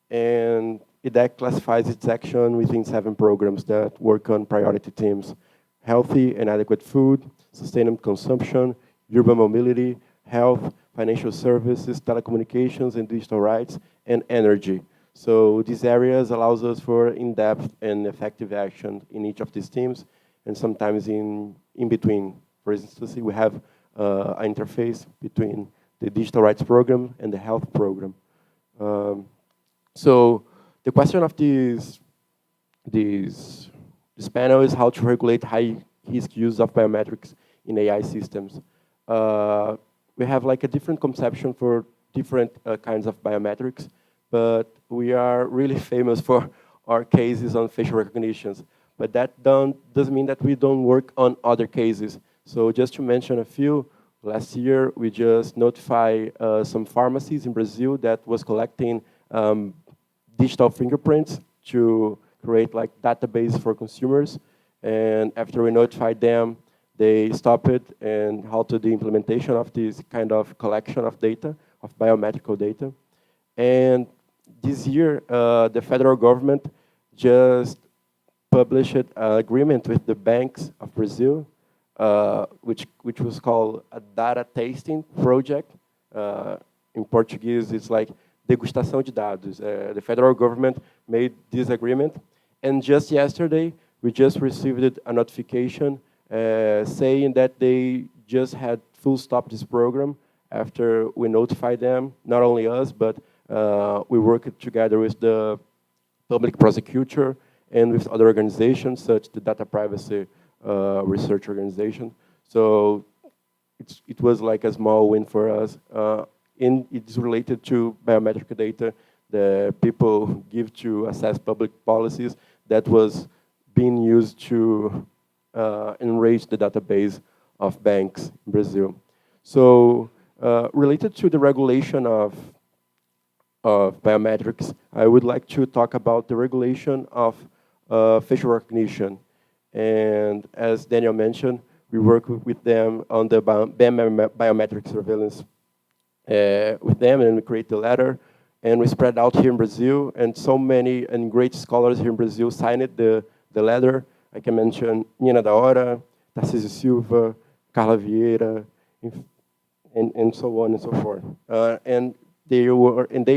And IDEC classifies its action within 7 programs that work on priority themes: healthy and adequate food, sustainable consumption, urban mobility, health, financial services, telecommunications and digital rights, and energy. So these areas allows us for in-depth and effective action in each of these teams, and sometimes in between. For instance, we have an interface between the digital rights program and the health program. So the question of this panel is how to regulate high-risk use of biometrics in AI systems. We have like a different conception for different kinds of biometrics, but we are really famous for our cases on facial recognitions. But that doesn't mean that we don't work on other cases. So just to mention a few, last year we just notified some pharmacies in Brazil that was collecting digital fingerprints to create like database for consumers. And after we notified them, they stopped it and halted the implementation of this kind of collection of data, of biometrical data. And this year, the federal government just published an agreement with the banks of Brazil, which was called a data tasting project. In Portuguese, it's like degustação de dados. The federal government made this agreement. And just yesterday, we just received a notification saying that they just had full stop this program after we notified them, not only us, but we worked together with the public prosecutor and with other organizations, such the Data Privacy Research Organization. So it was like a small win for us. And it's related to biometric data that people give to assess public policies that was being used to enrich the database of banks in Brazil. So related to the regulation of biometrics, I would like to talk about the regulation of facial recognition. And as Daniel mentioned, we work with them on the biometric surveillance with them, and we create the letter, and we spread out here in Brazil, and so many and great scholars here in Brazil signed the letter. I can mention Nina da Hora, Tarcísio Silva, Carla Vieira, and so on and so forth. And they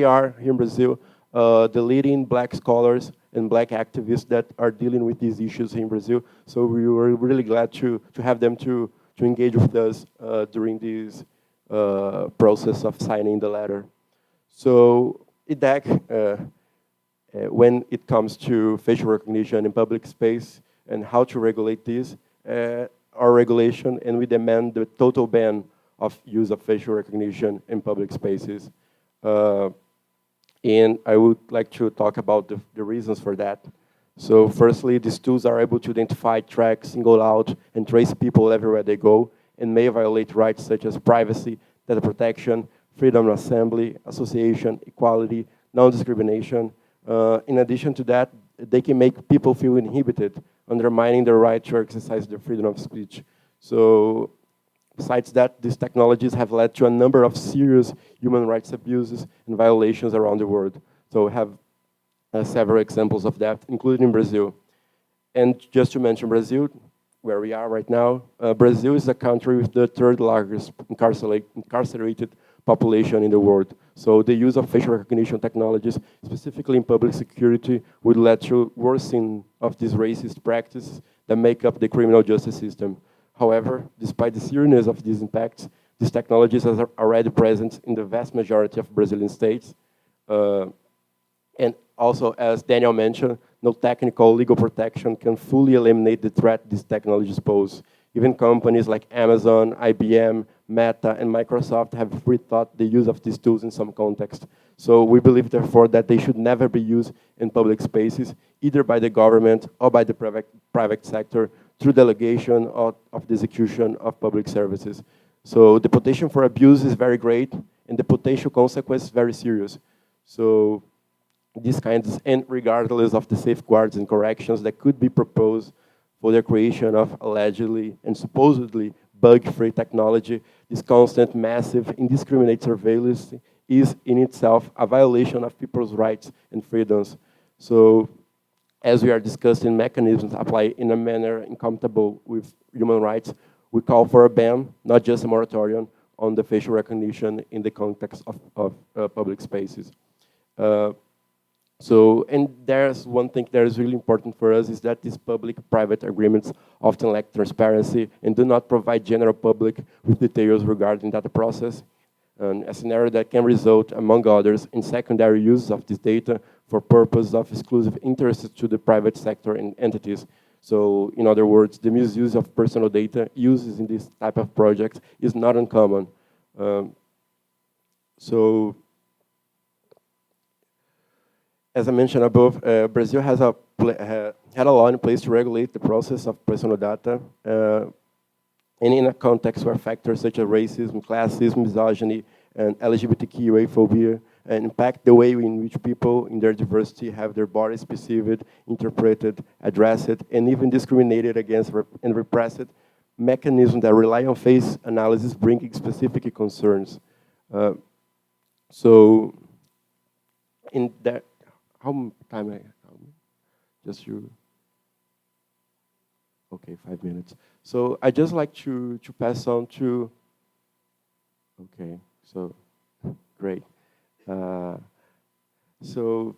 are here in Brazil the leading Black scholars and Black activists that are dealing with these issues in Brazil. So we were really glad to have them to engage with us during this process of signing the letter. So IDEC, when it comes to facial recognition in public space and how to regulate this, our regulation, and we demand the total ban of use of facial recognition in public spaces. And I would like to talk about the reasons for that. So firstly, these tools are able to identify, track, single out, and trace people everywhere they go, and may violate rights such as privacy, data protection, freedom of assembly, association, equality, non-discrimination. In addition to that, they can make people feel inhibited, undermining their right to exercise their freedom of speech. So besides that, these technologies have led to a number of serious human rights abuses and violations around the world. So we have several examples of that, including Brazil. And just to mention Brazil, where we are right now, Brazil is a country with the 3rd largest incarcerated population in the world. So the use of facial recognition technologies, specifically in public security, would lead to worsening of these racist practices that make up the criminal justice system. However, despite the seriousness of these impacts, these technologies are already present in the vast majority of Brazilian states. And also, as Daniel mentioned, no technical legal protection can fully eliminate the threat these technologies pose. Even companies like Amazon, IBM, Meta, and Microsoft have rethought the use of these tools in some context. So we believe, therefore, that they should never be used in public spaces, either by the government or by the private sector, through delegation of the execution of public services. So the potential for abuse is very great, and the potential consequence is very serious. So these kinds, and regardless of the safeguards and corrections that could be proposed for the creation of allegedly and supposedly bug-free technology, this constant, massive, indiscriminate surveillance is in itself a violation of people's rights and freedoms. So as we are discussing mechanisms apply in a manner incompatible with human rights, we call for a ban, not just a moratorium, on the facial recognition in the context of public spaces. And there's one thing that is really important for us is that these public-private agreements often lack transparency and do not provide general public with details regarding data process, a scenario that can result, among others, in secondary use of this data for purposes of exclusive interest to the private sector and entities. So, in other words, the misuse of personal data uses in this type of projects is not uncommon. As I mentioned above, Brazil has had a law in place to regulate the process of personal data, and in a context where factors such as racism, classism, misogyny, and LGBTQA phobia impact the way in which people in their diversity have their bodies perceived, interpreted, addressed, and even discriminated against and repressed, mechanisms that rely on face analysis bring specific concerns. So, in that, how time I just you? Okay, 5 minutes. So I just like to pass on to. Okay, so great. So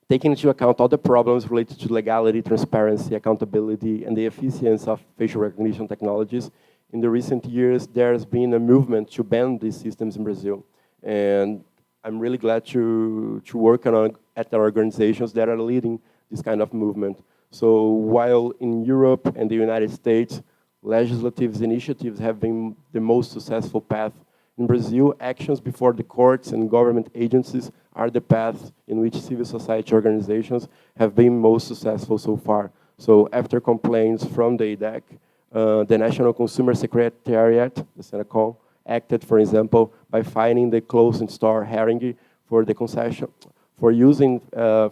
taking into account all the problems related to legality, transparency, accountability, and the efficiency of facial recognition technologies, in the recent years, there's been a movement to ban these systems in Brazil. And I'm really glad to work at our organizations that are leading this kind of movement. So while in Europe and the United States, legislative initiatives have been the most successful path, in Brazil, actions before the courts and government agencies are the path in which civil society organizations have been most successful so far. So after complaints from the IDEC, the National Consumer Secretariat, the Senacom, acted, for example, by fining the clothing store Hering for the concession for using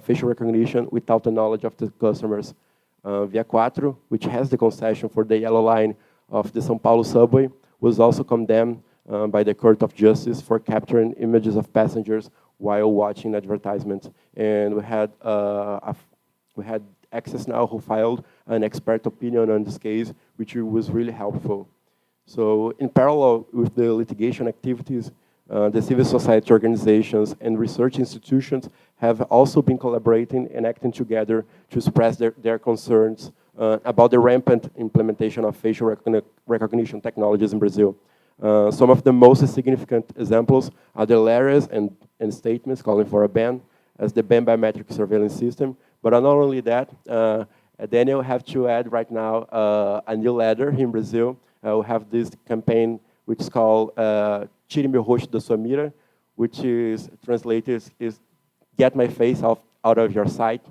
facial recognition without the knowledge of the customers. Via Quatro, which has the concession for the yellow line of the São Paulo subway, was also condemned by the Court of Justice for capturing images of passengers while watching advertisements. And we had Access Now who filed an expert opinion on this case, which was really helpful. So in parallel with the litigation activities, the civil society organizations and research institutions have also been collaborating and acting together to express their concerns about the rampant implementation of facial recognition technologies in Brazil. Some of the most significant examples are the letters and statements calling for a ban, as the ban biometric surveillance system. But not only that, Daniel have to add right now a new letter in Brazil. We have this campaign which is called Tire meu rosto da sua mira, which is translated is get my face out of your sight.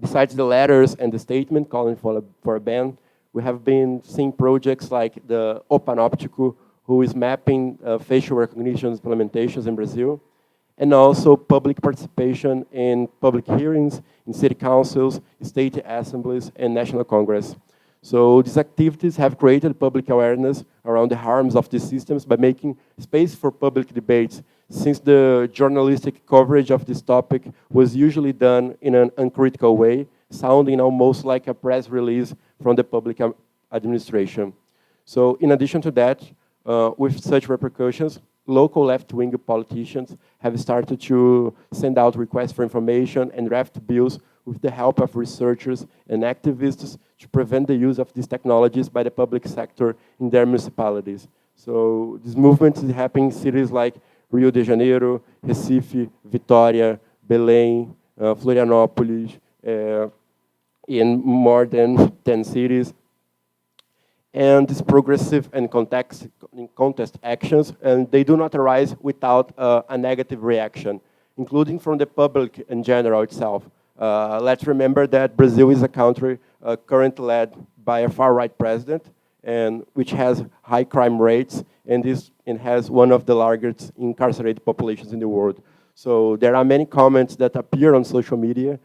Besides the letters and the statement calling for a ban, we have been seeing projects like the Opanóptico, who is mapping facial recognition implementations in Brazil, and also public participation in public hearings, in city councils, state assemblies, and national congress. So these activities have created public awareness around the harms of these systems by making space for public debates, since the journalistic coverage of this topic was usually done in an uncritical way, sounding almost like a press release from the public administration. So in addition to that, with such repercussions, local left-wing politicians have started to send out requests for information and draft bills with the help of researchers and activists to prevent the use of these technologies by the public sector in their municipalities. So this movement is happening in cities like Rio de Janeiro, Recife, Vitória, Belém, Florianópolis, in more than 10 cities. And these progressive and contest actions, and they do not arise without a negative reaction, including from the public in general itself. Let's remember that Brazil is a country currently led by a far-right president, and which has high crime rates, and has one of the largest incarcerated populations in the world. So there are many comments that appear on social media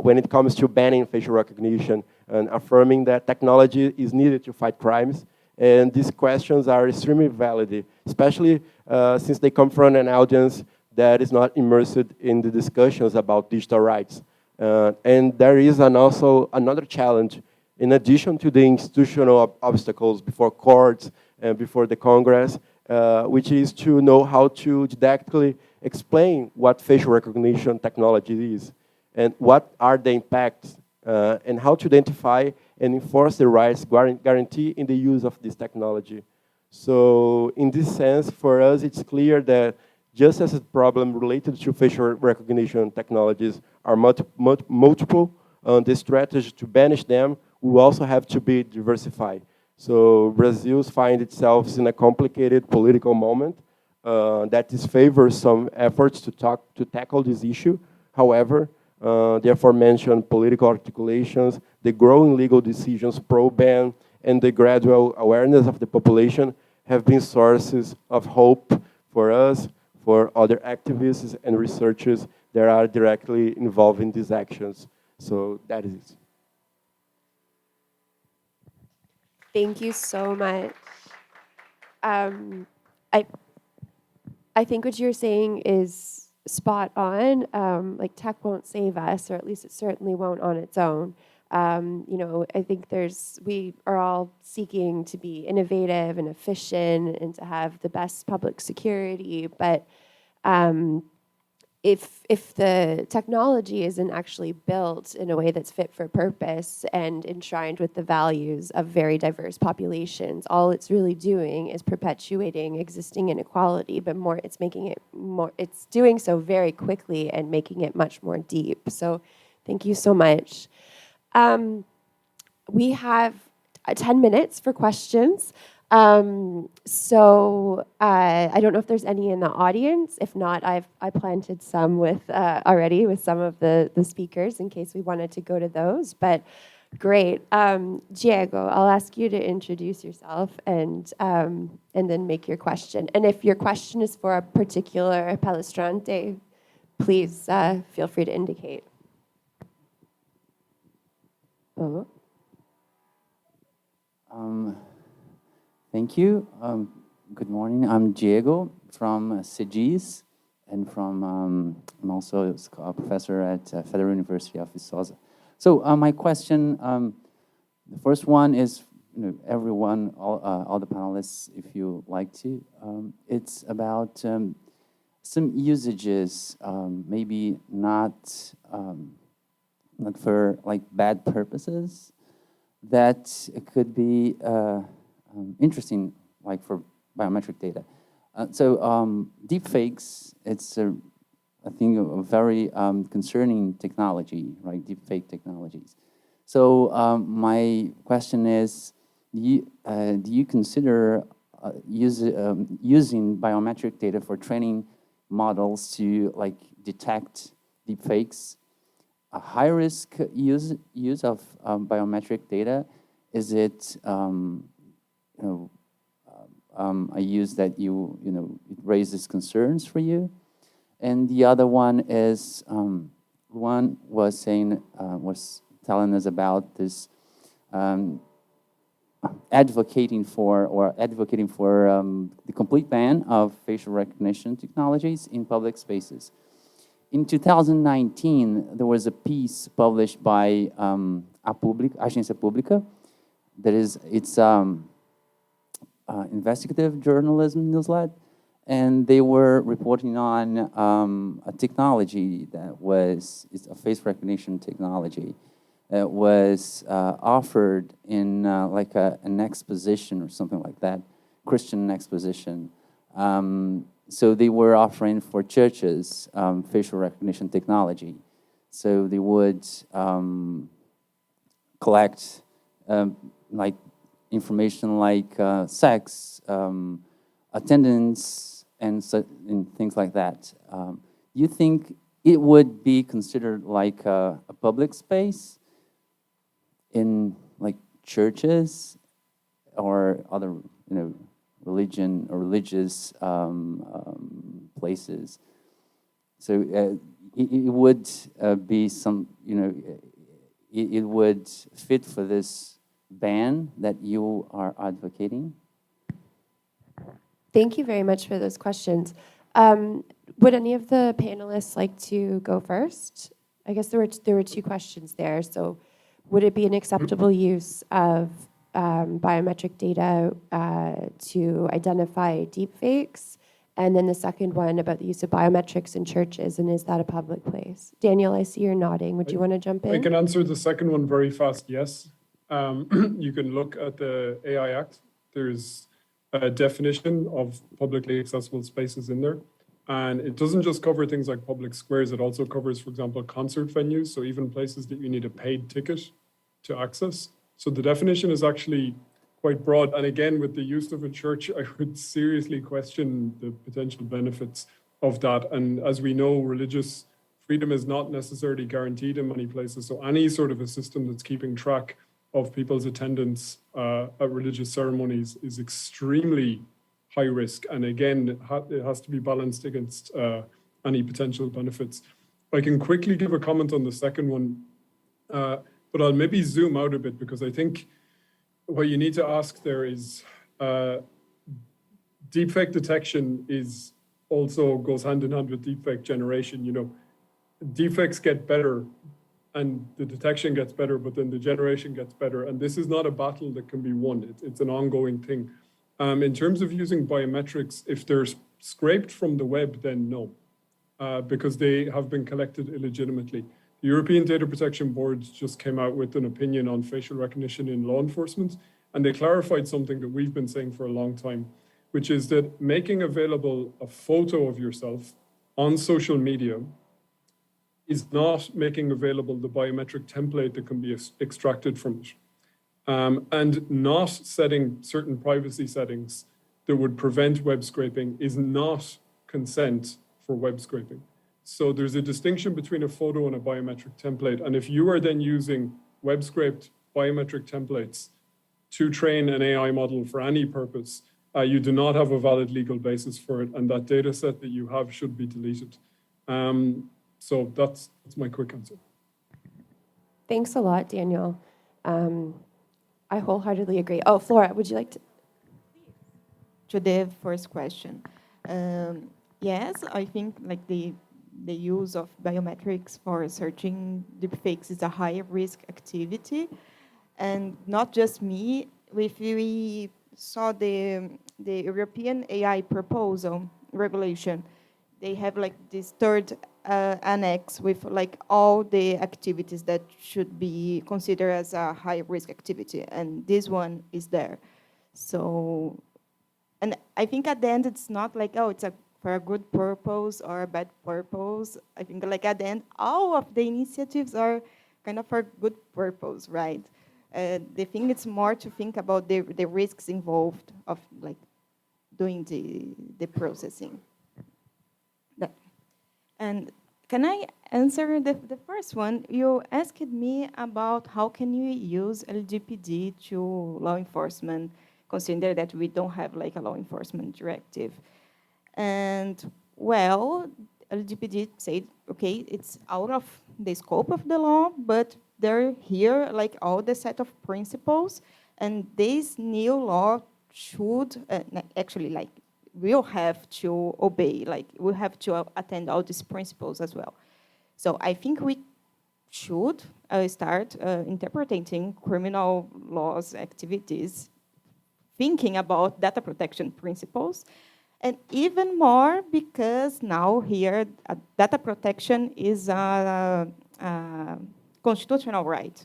when it comes to banning facial recognition and affirming that technology is needed to fight crimes. And these questions are extremely valid, especially since they come from an audience that is not immersed in the discussions about digital rights. And there is also another challenge, in addition to the institutional obstacles before courts and before the Congress, which is to know how to didactically explain what facial recognition technology is, and what are the impacts, and how to identify and enforce the rights guaranteed in the use of this technology. So in this sense, for us, it's clear that just as a problem related to facial recognition technologies are multiple, the strategy to banish them will also have to be diversified. So Brazil finds itself in a complicated political moment that disfavors some efforts to tackle this issue. However, the aforementioned political articulations, the growing legal decisions pro-ban, and the gradual awareness of the population have been sources of hope for us, for other activists and researchers that are directly involved in these actions. So that is it. Thank you so much. I think what you're saying is spot on. Like tech won't save us, or at least it certainly won't on its own. You know, I think we are all seeking to be innovative and efficient and to have the best public security, but if the technology isn't actually built in a way that's fit for purpose and enshrined with the values of very diverse populations, all it's really doing is perpetuating existing inequality, but it's doing so very quickly and making it much more deep. So thank you so much. We have 10 minutes for questions. So I don't know if there's any in the audience. If not, I planted some already with some of the speakers in case we wanted to go to those. But great, Diego, I'll ask you to introduce yourself and then make your question. And if your question is for a particular palestrante, please feel free to indicate. Oh. Thank you. Good morning. I'm Diego from SEDIS, and I'm also a professor at Federal University of Viçosa. So my question, the first one is, everyone, all the panelists, if you like to, it's about some usages, maybe not for like bad purposes, that it could be interesting, like for biometric data. So deepfakes, it's I think a very concerning technology, right? Deepfake technologies. So my question is, do you consider using biometric data for training models to like detect deepfakes? A high-risk use of biometric data? Is it a use that it raises concerns for you? And the other one is, one was telling us about this advocating for the complete ban of facial recognition technologies in public spaces. In 2019, there was a piece published by Agência Pública. It's investigative journalism newsletter, and they were reporting on a technology it's a face recognition technology that was offered in like an exposition or something like that, Christian exposition. So they were offering for churches facial recognition technology. So they would collect like information like sex, attendance, and things like that. Do you think it would be considered like a public space churches or other, religion or religious places. So it would be some, it would fit for this ban that you are advocating? Thank you very much for those questions. Would any of the panelists like to go first? I guess there were two questions there. So would it be an acceptable use of biometric data to identify deepfakes? And then the second one about the use of biometrics in churches, and is that a public place? Daniel, I see you're nodding. Would you want to jump in? I can answer the second one very fast, yes. You can look at the AI Act. There's a definition of publicly accessible spaces in there. And it doesn't just cover things like public squares, it also covers, for example, concert venues, so even places that you need a paid ticket to access. So the definition is actually quite broad. And again, with the use of a church, I would seriously question the potential benefits of that. And as we know, religious freedom is not necessarily guaranteed in many places. So any sort of a system that's keeping track of people's attendance at religious ceremonies is extremely high risk. And again, it has to be balanced against any potential benefits. I can quickly give a comment on the second one, but I'll maybe zoom out a bit, because I think what you need to ask there is deepfake detection is also goes hand in hand with deepfake generation. Deepfakes get better and the detection gets better, but then the generation gets better. And this is not a battle that can be won. It's an ongoing thing. In terms of using biometrics, if they're scraped from the web, then no, because they have been collected illegitimately. The European Data Protection Board just came out with an opinion on facial recognition in law enforcement, and they clarified something that we've been saying for a long time, which is that making available a photo of yourself on social media is not making available the biometric template that can be extracted from it. And not setting certain privacy settings that would prevent web scraping is not consent for web scraping. So there's a distinction between a photo and a biometric template. And if you are then using web scraped biometric templates to train an AI model for any purpose, you do not have a valid legal basis for it. And that data set that you have should be deleted. So that's my quick answer. Thanks a lot, Daniel. I wholeheartedly agree. Oh, Flora, would you like to? To the first question. Yes, I think like the use of biometrics for searching deepfakes is a high risk activity. And not just me, if we saw the European AI proposal regulation, they have like this third annex with like all the activities that should be considered as a high risk activity. And this one is there. So, and I think at the end, it's not like, oh, it's for a good purpose or a bad purpose. I think like at the end, all of the initiatives are kind of for a good purpose, right? The thing it's more to think about the risks involved of like doing the processing. And can I answer the first one? You asked me about how can you use LGPD to law enforcement, consider that we don't have like a law enforcement directive. And well, LGPD said, okay, it's out of the scope of the law, but they're here like all the set of principles, and this new law should actually like will have to obey, like we'll have to attend all these principles as well. So I think we should start interpreting criminal laws activities, thinking about data protection principles, and even more because now here data protection is a constitutional right.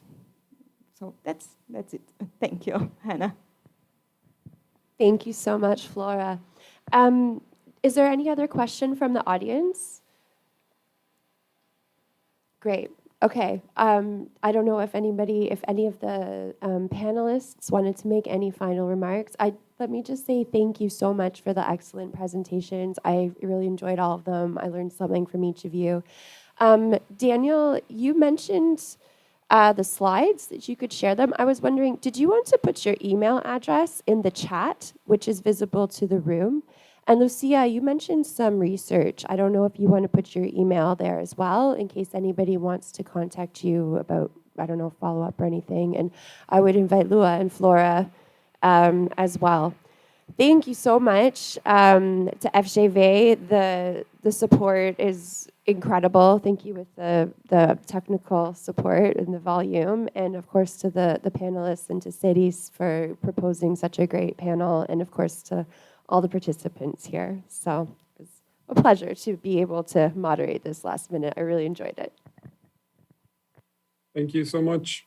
So that's it. Thank you, Hannah. Thank you so much, Flora. Is there any other question from the audience? Great. Okay. I don't know if any of the panelists wanted to make any final remarks. Let me just say thank you so much for the excellent presentations. I really enjoyed all of them. I learned something from each of you. Daniel, you mentioned the slides, that you could share them. I was wondering, did you want to put your email address in the chat, which is visible to the room? And Lucia, you mentioned some research. I don't know if you want to put your email there as well, in case anybody wants to contact you about, I don't know, follow-up or anything. And I would invite Lua and Flora as well. Thank you so much to FGV. The support is incredible. Thank you with the technical support and the volume. And of course to the panelists and to Sedis for proposing such a great panel. And of course to all the participants here. So it's a pleasure to be able to moderate this last minute. I really enjoyed it. Thank you so much.